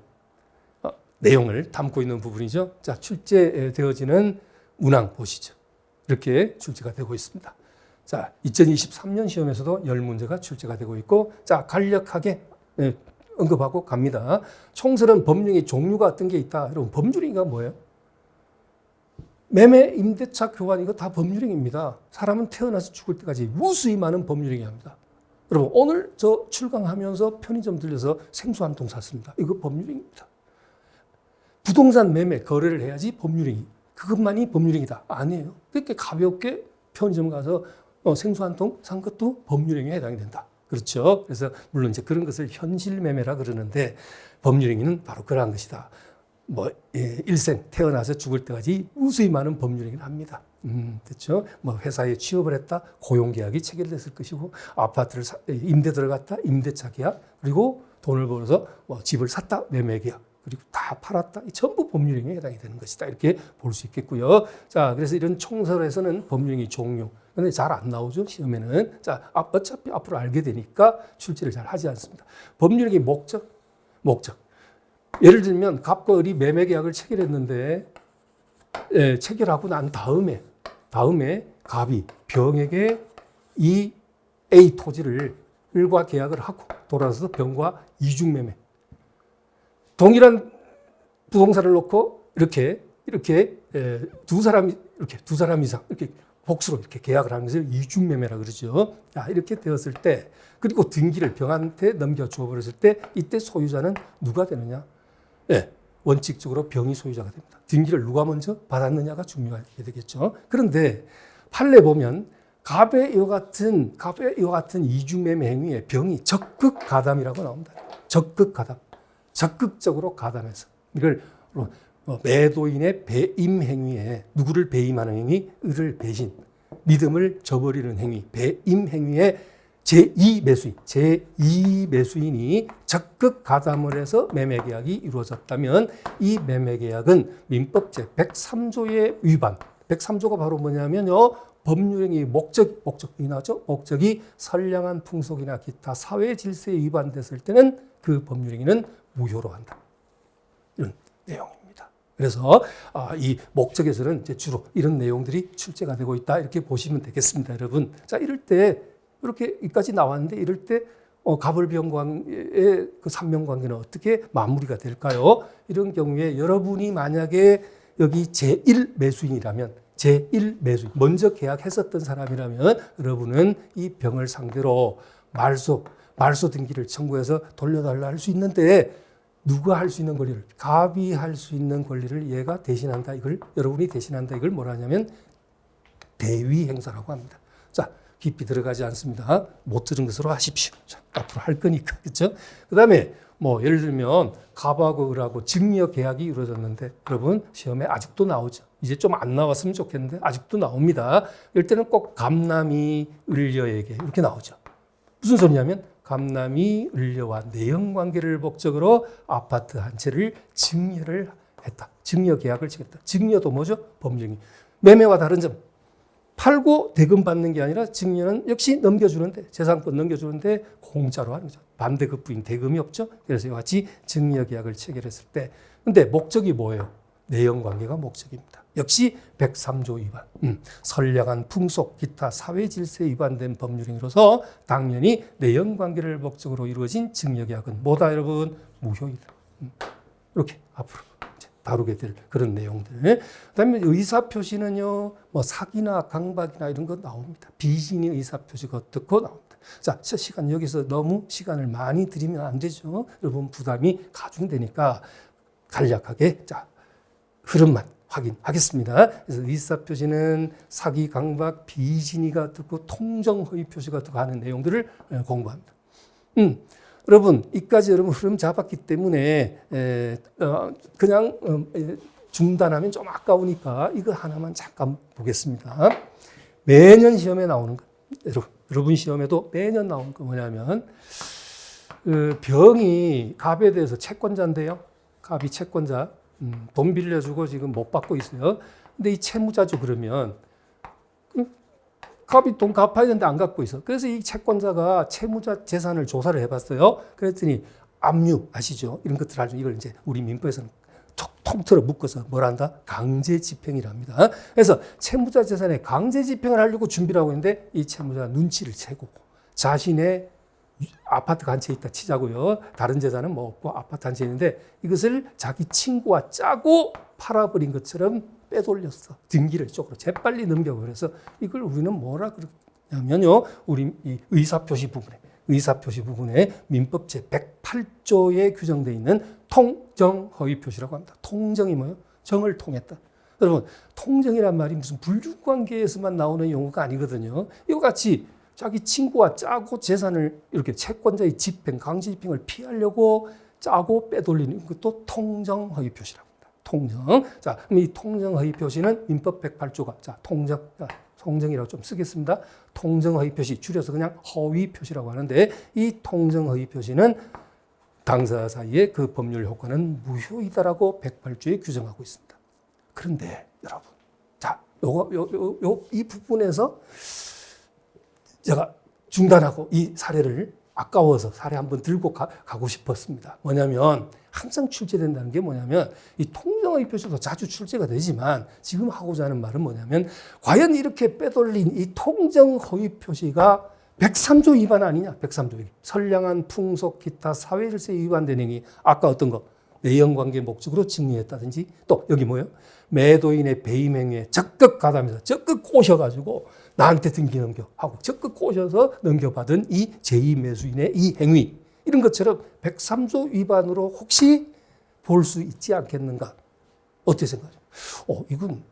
내용을 담고 있는 부분이죠. 자, 출제되어지는 문항 보시죠. 이렇게 출제가 되고 있습니다. 자, 2023년 시험에서도 10문제가 출제가 되고 있고, 자, 간략하게 언급하고 갑니다. 총설은 법률행위 종류가 어떤 게 있다. 여러분, 법률행위가 뭐예요? 매매, 임대차, 교환 이거 다 법률행위입니다. 사람은 태어나서 죽을 때까지 무수히 많은 법률행위 합니다. 여러분 오늘 저 출강하면서 편의점 들려서 생수 한 통 샀습니다. 이거 법률행위입니다. 부동산 매매, 거래를 해야지 법률행위. 그것만이 법률행위다. 아니에요. 그렇게 가볍게 편의점 가서 생수 한 통 산 것도 법률행위에 해당이 된다. 그렇죠. 그래서 물론 이제 그런 것을 현실매매라 그러는데 법률행위는 바로 그러한 것이다. 일생 태어나서 죽을 때까지 무수히 많은 법률행위를 합니다. 됐죠? 회사에 취업을 했다, 고용계약이 체결됐을 것이고, 아파트를 임대 들어갔다, 임대차 계약, 그리고 돈을 벌어서 집을 샀다, 매매계약, 그리고 다 팔았다, 이 전부 법률행위에 해당이 되는 것이다. 이렇게 볼 수 있겠고요. 자, 그래서 이런 총설에서는 법률행위 종류, 근데 잘 안 나오죠, 시험에는. 자, 어차피 앞으로 알게 되니까 출제를 잘 하지 않습니다. 법률행위 목적. 예를 들면 갑과 을이 매매 계약을 체결했는데 체결하고 난 다음에 갑이 병에게 이 A 토지를 을과 계약을 하고 돌아서서 병과 이중 매매 동일한 부동산을 놓고 이렇게 두 사람 이상 이렇게 복수로 이렇게 계약을 하는 것을 이중 매매라 그러죠. 자, 이렇게 되었을 때 그리고 등기를 병한테 넘겨 주어 버렸을 때 이때 소유자는 누가 되느냐? 원칙적으로 병이 소유자가 됩니다. 등기를 누가 먼저 받았느냐가 중요하게 되겠죠. 그런데 판례 보면 갑의 이와 같은 이중매매 행위에 병이 적극 가담이라고 나옵니다. 적극 가담. 적극적으로 가담해서 이걸 매도인의 배임 행위에 누구를 배임하는 행위, 을을 배신, 믿음을 저버리는 행위, 배임 행위에 제2 매수인이 적극 가담을 해서 매매계약이 이루어졌다면 이 매매계약은 민법 제103조의 위반. 103조가 바로 뭐냐면요. 법률행위 목적이 나죠. 목적이 선량한 풍속이나 기타 사회 질서에 위반됐을 때는 그 법률행위는 무효로 한다. 이런 내용입니다. 그래서 이 목적에서는 이제 주로 이런 내용들이 출제가 되고 있다 이렇게 보시면 되겠습니다, 여러분. 자, 이럴 때 이렇게 여기까지 나왔는데 이럴 때 가벌병광의 그 삼명관계는 어떻게 마무리가 될까요? 이런 경우에 여러분이 만약에 여기 제1 매수인이라면 제1 매수인, 먼저 계약했었던 사람이라면 여러분은 이 병을 상대로 말소 등기를 청구해서 돌려달라 할 수 있는데 누가 할 수 있는 권리를, 갑이 할 수 있는 권리를 얘가 대신한다. 이걸 여러분이 대신한다. 이걸 뭐라 하냐면 대위 행사라고 합니다. 자, 깊이 들어가지 않습니다. 못 들은 것으로 하십시오. 자, 앞으로 할 거니까. 그렇죠? 그다음에 뭐 예를 들면 갑하고 을하고 증여 계약이 이루어졌는데 여러분 시험에 아직도 나오죠. 이제 좀 안 나왔으면 좋겠는데 아직도 나옵니다. 이럴 때는 꼭 갑남이 을려에게 이렇게 나오죠. 무슨 소리냐면 갑남이 을려와 내연관계를 목적으로 아파트 한 채를 증여를 했다. 증여 계약을 맺었다. 증여도 뭐죠? 법령이. 매매와 다른 점. 팔고 대금 받는 게 아니라 증여는 역시 넘겨주는데 재산권 넘겨주는데 공짜로 하는 거죠. 반대급부인 대금이 없죠. 그래서 이와 같이 증여 계약을 체결했을 때 근데 목적이 뭐예요? 내연관계가 목적입니다. 역시 103조 위반, 선량한 풍속, 기타 사회 질서에 위반된 법률행위로서 당연히 내연관계를 목적으로 이루어진 증여계약은 뭐다 여러분? 무효이다. 이렇게 앞으로 다루게 될 그런 내용들. 그다음에 의사표시는요, 뭐 사기나 강박이나 이런 거 나옵니다. 비신의 의사표시가 어떻고 나옵니다. 자, 시간 여기서 너무 시간을 많이 들이면 안 되죠. 여러분 부담이 가중되니까 간략하게 자 흐름만 확인하겠습니다. 그래서 의사표시는 사기, 강박, 비진이가 듣고 통정허위 표시가 듣고 하는 내용들을 공부합니다. 여러분 이까지 여러분 흐름 잡았기 때문에 그냥 중단하면 좀 아까우니까 이거 하나만 잠깐 보겠습니다. 매년 시험에 나오는 거, 여러분 시험에도 매년 나오는 거 뭐냐면 병이 갑에 대해서 채권자인데요. 갑이 채권자. 돈 빌려주고 지금 못 받고 있어요. 근데 이 채무자죠, 그러면. 갑이 돈 갚아야 되는데 안 갚고 있어. 그래서 이 채권자가 채무자 재산을 조사를 해봤어요. 그랬더니 압류 아시죠? 이런 것들 알죠. 이걸 이제 우리 민법에서는 통틀어 묶어서 뭘 한다? 강제 집행이랍니다. 그래서 채무자 재산에 강제 집행을 하려고 준비를 하고 있는데 이 채무자가 눈치를 채고 자신의 아파트가 한 채 있다 치자고요. 다른 재산은 뭐 없고 아파트 한 채 있는데 이것을 자기 친구와 짜고 팔아버린 것처럼 빼돌렸어. 등기를 쪽으로 재빨리 넘겨버려서 이걸 우리는 뭐라 그러냐면요. 우리 이 의사표시 부분에 민법 제108조에 규정되어 있는 통정허위표시라고 합니다. 통정이 뭐예요? 정을 통했다. 여러분 통정이란 말이 무슨 불륜관계에서만 나오는 용어가 아니거든요. 이와 같이 자기 친구와 짜고 재산을 이렇게 채권자의 집행, 강제 집행을 피하려고 짜고 빼돌리는 것도 통정허위 표시라고 합니다. 통정. 자, 그럼 이 통정허위 표시는 민법 108조가 자, 통정이라고 좀 쓰겠습니다. 통정허위 표시 줄여서 그냥 허위 표시라고 하는데 이 통정허위 표시는 당사 사이의 그 법률 효과는 무효이다라고 108조에 규정하고 있습니다. 그런데 여러분, 자, 이 부분에서 제가 중단하고 이 사례를 아까워서 사례 한번 들고 가고 싶었습니다. 뭐냐면 항상 출제된다는 게 뭐냐면 이 통정허위 표시도 자주 출제가 되지만 지금 하고자 하는 말은 뭐냐면 과연 이렇게 빼돌린 이 통정허위 표시가 103조 위반 아니냐? 103조 위반. 선량한 풍속, 기타 사회질서에 위반된 행위. 아까 어떤 거? 내연관계 목적으로 증여했다든지 또 여기 뭐예요? 매도인의 배임 행위에 적극 가담해서 적극 꼬셔가지고 나한테 등기 넘겨하고 적극 꼬셔서 넘겨받은 이 제2매수인의 이 행위 이런 것처럼 103조 위반으로 혹시 볼 수 있지 않겠는가? 어떻게 생각하세요? 이건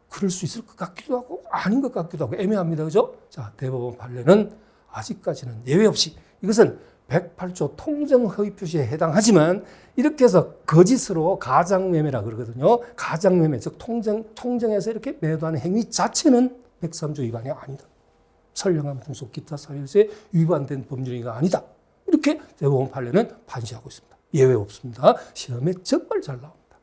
그럴 수 있을 것 같기도 하고 아닌 것 같기도 하고 애매합니다. 그죠? 자, 대법원 판례는 아직까지는 예외 없이 이것은 108조 통정허위 표시에 해당하지만 이렇게 해서 거짓으로 가장매매라 그러거든요. 가장매매, 즉 통정해서 이렇게 매도하는 행위 자체는 103조 위반이 아니다. 선량한 풍속, 기타 사회질서에 위반된 법률행위가 아니다. 이렇게 대법원 판례는 판시하고 있습니다. 예외 없습니다. 시험에 정말 잘 나옵니다.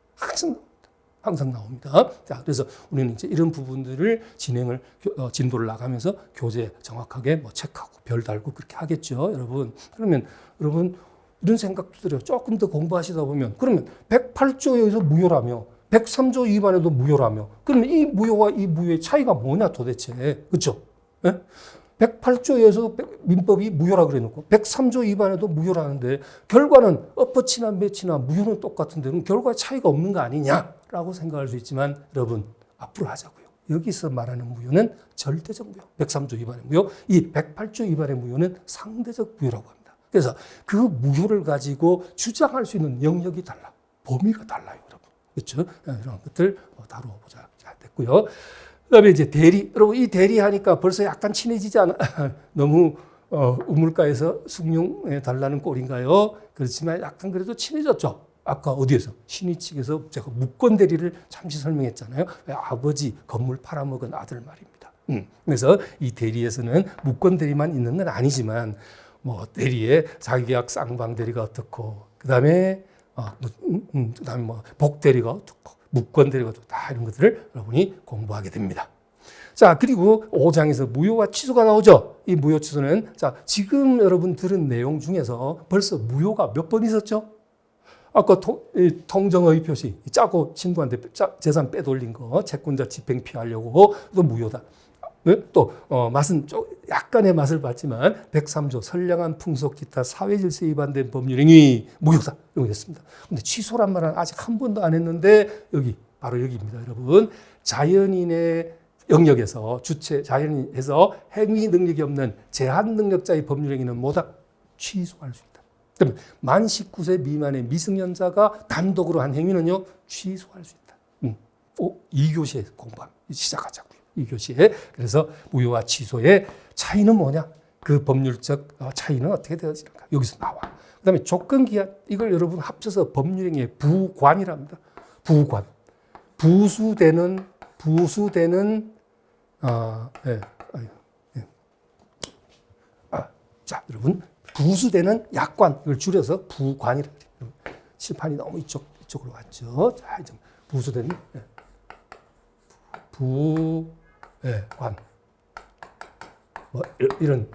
항상 나옵니다. 자, 그래서 우리는 이제 이런 부분들을 진도를 나가면서 교재 정확하게 뭐 체크하고 별 달고 그렇게 하겠죠, 여러분. 그러면 여러분 이런 생각도 들어요. 조금 더 공부하시다 보면 그러면 108조에서 무효라며 103조 위반해도 무효라며. 그러면 이 무효와 이 무효의 차이가 뭐냐 도대체. 그렇죠? 예? 108조에서 민법이 무효라 그래놓고 103조 위반해도 무효라는데 결과는 엇붙이나 매치나 무효는 똑같은데 그럼 결과에 차이가 없는 거 아니냐라고 생각할 수 있지만 여러분 앞으로 하자고요. 여기서 말하는 무효는 절대적 무효, 103조 위반의 무효, 이 108조 위반의 무효는 상대적 무효라고 합니다. 그래서 그 무효를 가지고 주장할 수 있는 영역이 달라, 범위가 달라요, 여러분. 그렇죠? 이런 것들 다뤄보자. 자, 됐고요. 그다음에 이제 대리, 여러분 이 대리하니까 벌써 약간 친해지지 않아? 너무 우물가에서 숭늉 달라는 꼴인가요? 그렇지만 약간 그래도 친해졌죠. 아까 어디에서? 신의 측에서 제가 무권 대리를 잠시 설명했잖아요. 아버지 건물 팔아먹은 아들 말입니다. 그래서 이 대리에서는 무권 대리만 있는 건 아니지만 뭐 대리에 자기계약 쌍방 대리가 어떻고 그다음에 그다음에 뭐 복 대리가 어떻고 무권 대리가 어떻고 다 이런 것들을 여러분이 공부하게 됩니다. 자, 그리고 5장에서 무효와 취소가 나오죠. 이 무효 취소는 자, 지금 여러분 들은 내용 중에서 벌써 무효가 몇 번 있었죠? 아까 통정의 표시, 짜고 친구한테 재산 빼돌린 거, 채권자 집행 피하려고 또 무효다. 또 맛은 약간의 맛을 봤지만 103조 선량한 풍속 기타 사회질서에 위반된 법률행위 무효다. 이런 게 됐습니다. 근데 취소란 말은 아직 한 번도 안 했는데 여기 바로 여기입니다, 여러분. 자연인의 영역에서 주체 자연인에서 행위 능력이 없는 제한 능력자의 법률행위는 뭐다? 취소할 수 있다. 그러면 만 19세 미만의 미성년자가 단독으로 한 행위는요, 취소할 수 있다. 2교시에 공부합니다. 시작하자고요. 2교시에. 그래서 무효와 취소의 차이는 뭐냐? 그 법률적 차이는 어떻게 되어지는가? 여기서 나와. 그 다음에 조건기한, 이걸 여러분 합쳐서 법률행위의 부관이랍니다. 부관. 부수되는, 자, 여러분. 부수되는 약관, 이걸 줄여서 부관이라고 해요. 칠판이 너무 이쪽으로 왔죠. 자, 이제 부수되는 부관. 뭐 이런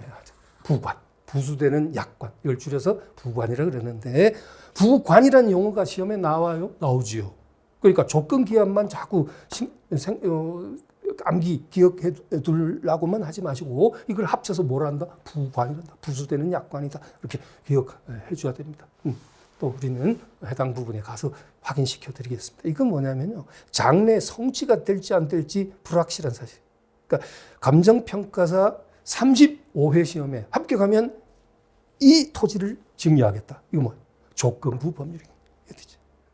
부관, 부수되는 약관, 이걸 줄여서 부관이라고 그러는데 부관이라는 용어가 시험에 나와요? 나오지요. 그러니까 조건 기한만 자꾸 암기 기억해 두려고만 하지 마시고 이걸 합쳐서 뭘 한다? 부관이란다. 부수되는 약관이다. 이렇게 기억해 줘야 됩니다. 또 우리는 해당 부분에 가서 확인시켜 드리겠습니다. 이건 뭐냐면요. 장래 성취가 될지 안 될지 불확실한 사실. 그러니까 감정평가사 35회 시험에 합격하면 이 토지를 증여하겠다. 이거 뭐예요? 조건부 법률행위.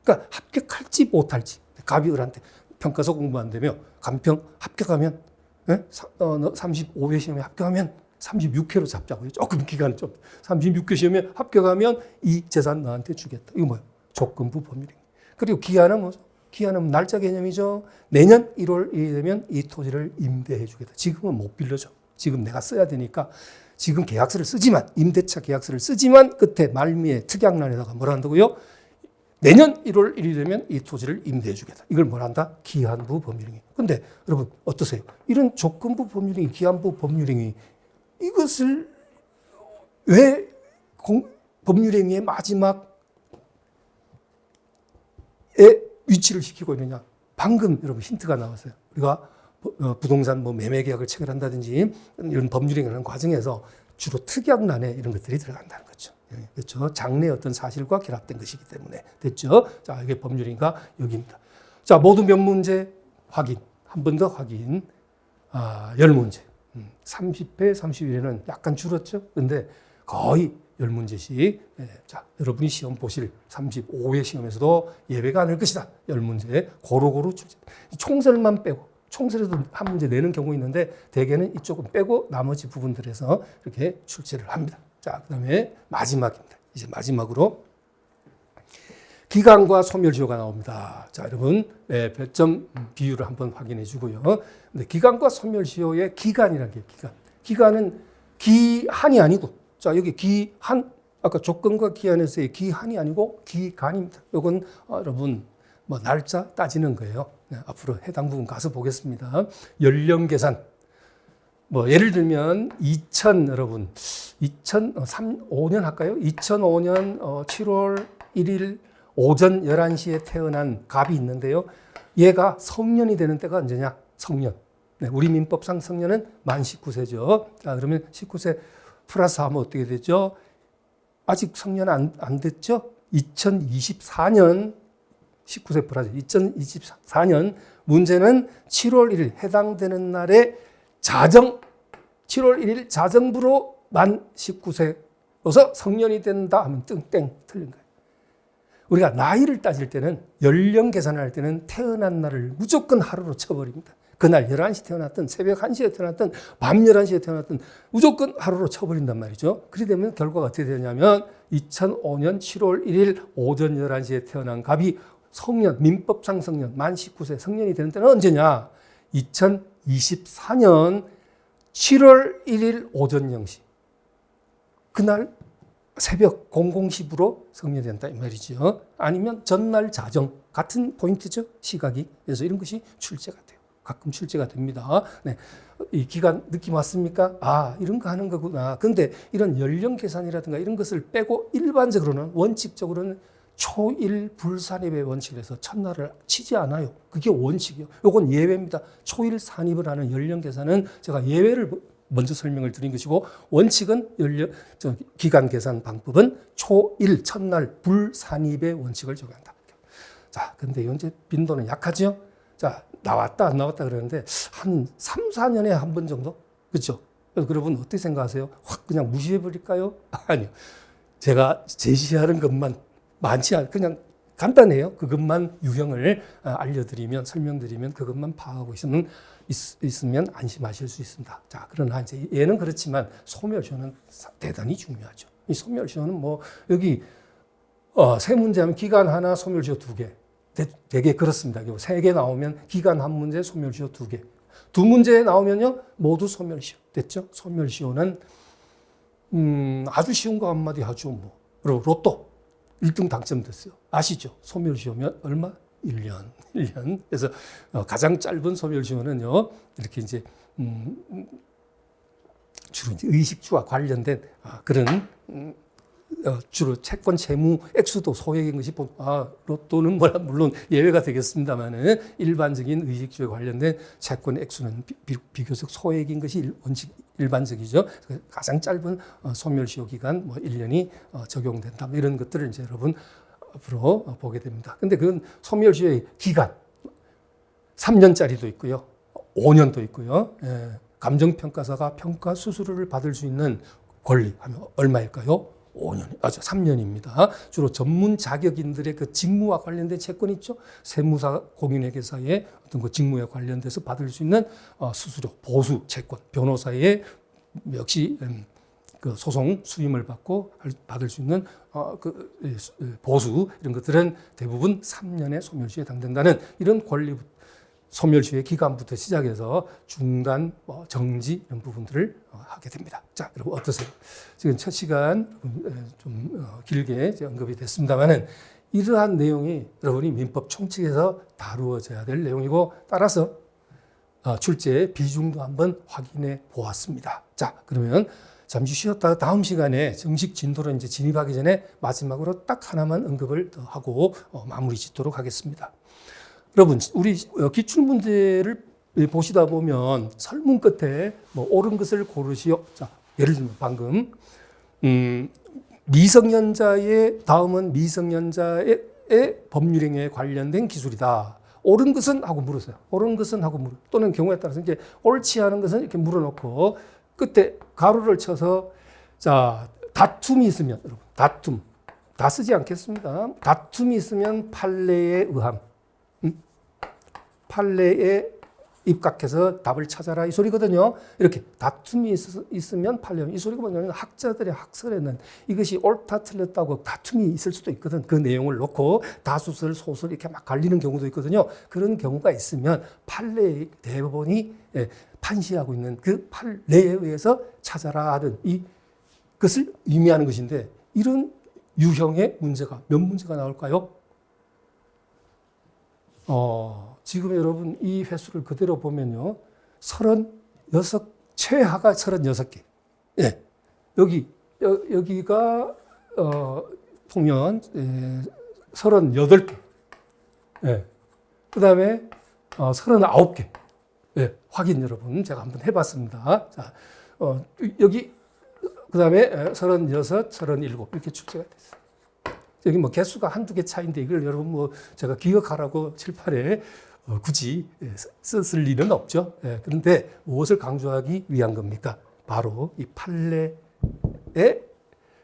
그러니까 합격할지 못할지 갑이을한테 평가서 공부 안 되며 간평 합격하면 35회 시험에 합격하면 36회로 잡자고요. 조금 기간 좀 36회 시험에 합격하면 이 재산 너한테 주겠다. 이거 뭐예요? 조건부 법률행위. 그리고 기한은 뭐죠? 기한은 날짜 개념이죠. 내년 1월 1일이 되면 이 토지를 임대해 주겠다. 지금은 못 빌려줘. 지금 내가 써야 되니까 지금 계약서를 쓰지만 임대차 계약서를 쓰지만 끝에 말미에 특약란에다가 뭘 한다고요? 내년 1월 1일이 되면 이 토지를 임대해 주겠다. 이걸 뭘 한다? 기한부 법률행위. 근데 여러분 어떠세요? 이런 조건부 법률행위, 기한부 법률행위 이것을 왜 법률행위의 마지막에 위치를 시키고 있느냐? 방금 여러분 힌트가 나왔어요. 우리가 부동산 매매 계약을 체결한다든지 이런 법률행위를 하는 과정에서 주로 특약란에 이런 것들이 들어간다는 거죠. 그렇죠. 장래 어떤 사실과 결합된 것이기 때문에 됐죠. 자, 이게 법률인가 여기입니다. 자, 모두 몇 문제 확인. 한 번 더 확인. 10문제. 30회, 31회는 약간 줄었죠. 근데 거의 10문제씩. 자, 여러분이 시험 보실 35회 시험에서도 예외가 아닐 것이다. 10문제 고루고루 출제. 총설만 빼고 총설에도 한 문제 내는 경우 있는데 대개는 이쪽은 빼고 나머지 부분들에서 이렇게 출제를 합니다. 자, 그 다음에 마지막입니다. 이제 마지막으로 기간과 소멸시효가 나옵니다. 자, 여러분 배점 비율을 한번 확인해 주고요. 근데 기간과 소멸시효의 기간이라는 게 기간은 기한이 아니고 자, 여기 기한 아까 조건과 기한에서의 기한이 아니고 기간입니다. 이건 여러분 뭐 날짜 따지는 거예요. 네, 앞으로 해당 부분 가서 보겠습니다. 연령 계산. 뭐 예를 들면 2005년 할까요? 2005년 7월 1일 오전 11시에 태어난 갑이 있는데요. 얘가 성년이 되는 때가 언제냐? 성년. 네, 우리 민법상 성년은 만 19세죠. 자, 그러면 19세 플러스 하면 어떻게 되죠? 아직 성년 안 됐죠? 2024년 19세 플러스 2024년 문제는 7월 1일 해당되는 날에 7월 1일 자정부로 만 19세로서 성년이 된다 하면 땡 틀린 거예요. 우리가 나이를 따질 때는 연령 계산을 할 때는 태어난 날을 무조건 하루로 쳐버립니다. 그날 11시 태어났든 새벽 1시에 태어났든 밤 11시에 태어났든 무조건 하루로 쳐버린단 말이죠. 그렇게 되면 결과가 어떻게 되냐면 2005년 7월 1일 오전 11시에 태어난 갑이 성년, 민법상 성년, 만 19세 성년이 되는 때는 언제냐? 2024년 7월 1일 오전 0시. 그날 새벽 0010으로 성년이 된다 이 말이죠. 아니면 전날 자정 같은 포인트죠. 시각이. 그래서 이런 것이 출제가 돼요. 가끔 출제가 됩니다. 네. 이 기간 느낌 왔습니까? 아, 이런 거 하는 거구나. 그런데 이런 연령 계산이라든가 이런 것을 빼고 일반적으로는 원칙적으로는 초일 불산입의 원칙에서 첫날을 치지 않아요. 그게 원칙이요. 요건 예외입니다. 초일 산입을 하는 연령 계산은 제가 예외를 먼저 설명을 드린 것이고 원칙은 기간 계산 방법은 초일 첫날 불산입의 원칙을 적용한다. 자, 근데 현재 빈도는 약하죠. 자, 나왔다 안 나왔다 그러는데 한 3, 4년에 한 번 정도? 그렇죠? 그래서 여러분 어떻게 생각하세요? 확 그냥 무시해 버릴까요? 아니요. 제가 제시하는 것만 많지 않 그냥 간단해요. 그것만 유형을 알려드리면 설명드리면 그것만 파악하고 있으면 안심하실 수 있습니다. 자, 그러나 이제 얘는 그렇지만 소멸시효는 대단히 중요하죠. 이 소멸시효는 뭐 여기 세 문제 하면 기간 하나, 소멸시효 두 개. 되게 그렇습니다. 3개 나오면 기간 한 문제, 소멸시효 2개. 2문제 나오면요 모두 소멸시효. 됐죠? 소멸시효는 아주 쉬운 거 한마디 하죠. 뭐. 그리고 로또 1등 당첨됐어요. 아시죠? 소멸시효면 얼마? 1년. 그래서 가장 짧은 소멸시효는요 이렇게 이제 주로 이제 의식주와 관련된 그런 주로 채권 채무 액수도 소액인 것이 로또는 물론 예외가 되겠습니다만은 일반적인 의식주에 관련된 채권 액수는 비교적 소액인 것이 일반적이죠. 가장 짧은 소멸시효 기간 1년이 적용된다. 이런 것들을 이제 여러분 앞으로 보게 됩니다. 근데 그건 소멸시효의 기간 3년짜리도 있고요. 5년도 있고요. 감정평가사가 평가 수수료를 받을 수 있는 권리 하면 얼마일까요? 3년입니다. 주로 전문 자격인들의 그 직무와 관련된 채권 있죠. 세무사, 공인회계사의 어떤 그 직무에 관련돼서 받을 수 있는 수수료, 보수 채권, 변호사의 역시 그 소송 수임을 받고 받을 수 있는 그 보수 이런 것들은 대부분 3년의 소멸시효에 해당된다는 이런 권리. 소멸시효의 기간부터 시작해서 중단, 정지 이런 부분들을 하게 됩니다. 자, 여러분 어떠세요? 지금 첫 시간 좀 길게 언급이 됐습니다만은 이러한 내용이 여러분이 민법 총칙에서 다루어져야 될 내용이고 따라서 출제의 비중도 한번 확인해 보았습니다. 자, 그러면 잠시 쉬었다가 다음 시간에 정식 진도로 이제 진입하기 전에 마지막으로 딱 하나만 언급을 더 하고 마무리 짓도록 하겠습니다. 여러분, 우리 기출문제를 보시다 보면 설문 끝에 옳은 것을 고르시오. 자, 예를 들면 방금 미성년자의 다음은 미성년자의 법률행위에 관련된 기술이다. 옳은 것은 하고 물으세요. 옳은 것은 하고 물어. 또는 경우에 따라서 이제 옳지 않은 것은 이렇게 물어놓고 끝에 가로를 쳐서 자 다툼이 있으면 여러분 다툼 다 쓰지 않겠습니다. 다툼이 있으면 판례에 의함. 판례에 입각해서 답을 찾아라 이 소리거든요. 이렇게 다툼이 있으면 판례. 이 소리가 뭐냐면 학자들의 학설에는 이것이 옳다 틀렸다고 다툼이 있을 수도 있거든. 그 내용을 놓고 다수설 소설 이렇게 막 갈리는 경우도 있거든요. 그런 경우가 있으면 판례의 대법원이 판시하고 있는 그 판례에 의해서 찾아라 하는 이것을 의미하는 것인데 이런 유형의 문제가 몇 문제가 나올까요? 지금 여러분 이 횟수를 그대로 보면요. 36, 최하가 36개. 예. 여기가, 보면, 38개. 예. 그 다음에 39개. 네, 확인 여러분 제가 한번 해봤습니다. 자, 여기 그 다음에 36, 37 이렇게 출제가 됐어요. 여기 뭐 개수가 한두 개 차이인데 이걸 여러분 뭐 제가 기억하라고 칠판에 굳이 쓸 일은 없죠. 예, 그런데 무엇을 강조하기 위한 겁니까? 바로 이 판례의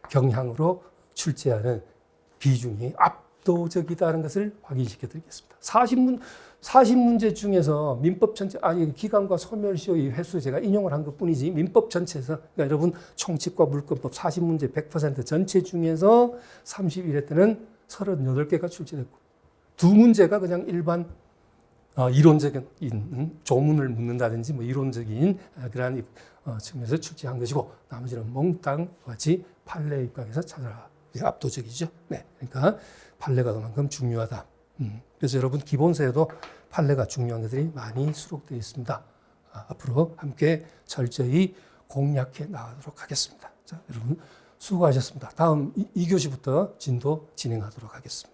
경향으로 출제하는 비중이 압도적이다는 것을 확인시켜 드리겠습니다. 40문제 중에서 민법 전체, 기간과 소멸시효의 횟수 제가 인용을 한 것 뿐이지, 민법 전체에서, 그러니까 여러분, 총칙과 물권법 40문제 100% 전체 중에서 31회 때는 38개가 출제됐고, 두 문제가 그냥 일반 이론적인 조문을 묻는다든지 뭐 이론적인 그러한 측면에서 출제한 것이고, 나머지는 몽땅 같이 판례 입각에서 찾아라. 압도적이죠. 네, 그러니까 판례가 그만큼 중요하다. 그래서 여러분 기본서에도 판례가 중요한 것들이 많이 수록되어 있습니다. 앞으로 함께 철저히 공략해 나가도록 하겠습니다. 자, 여러분 수고하셨습니다. 다음 2교시부터 진도 진행하도록 하겠습니다.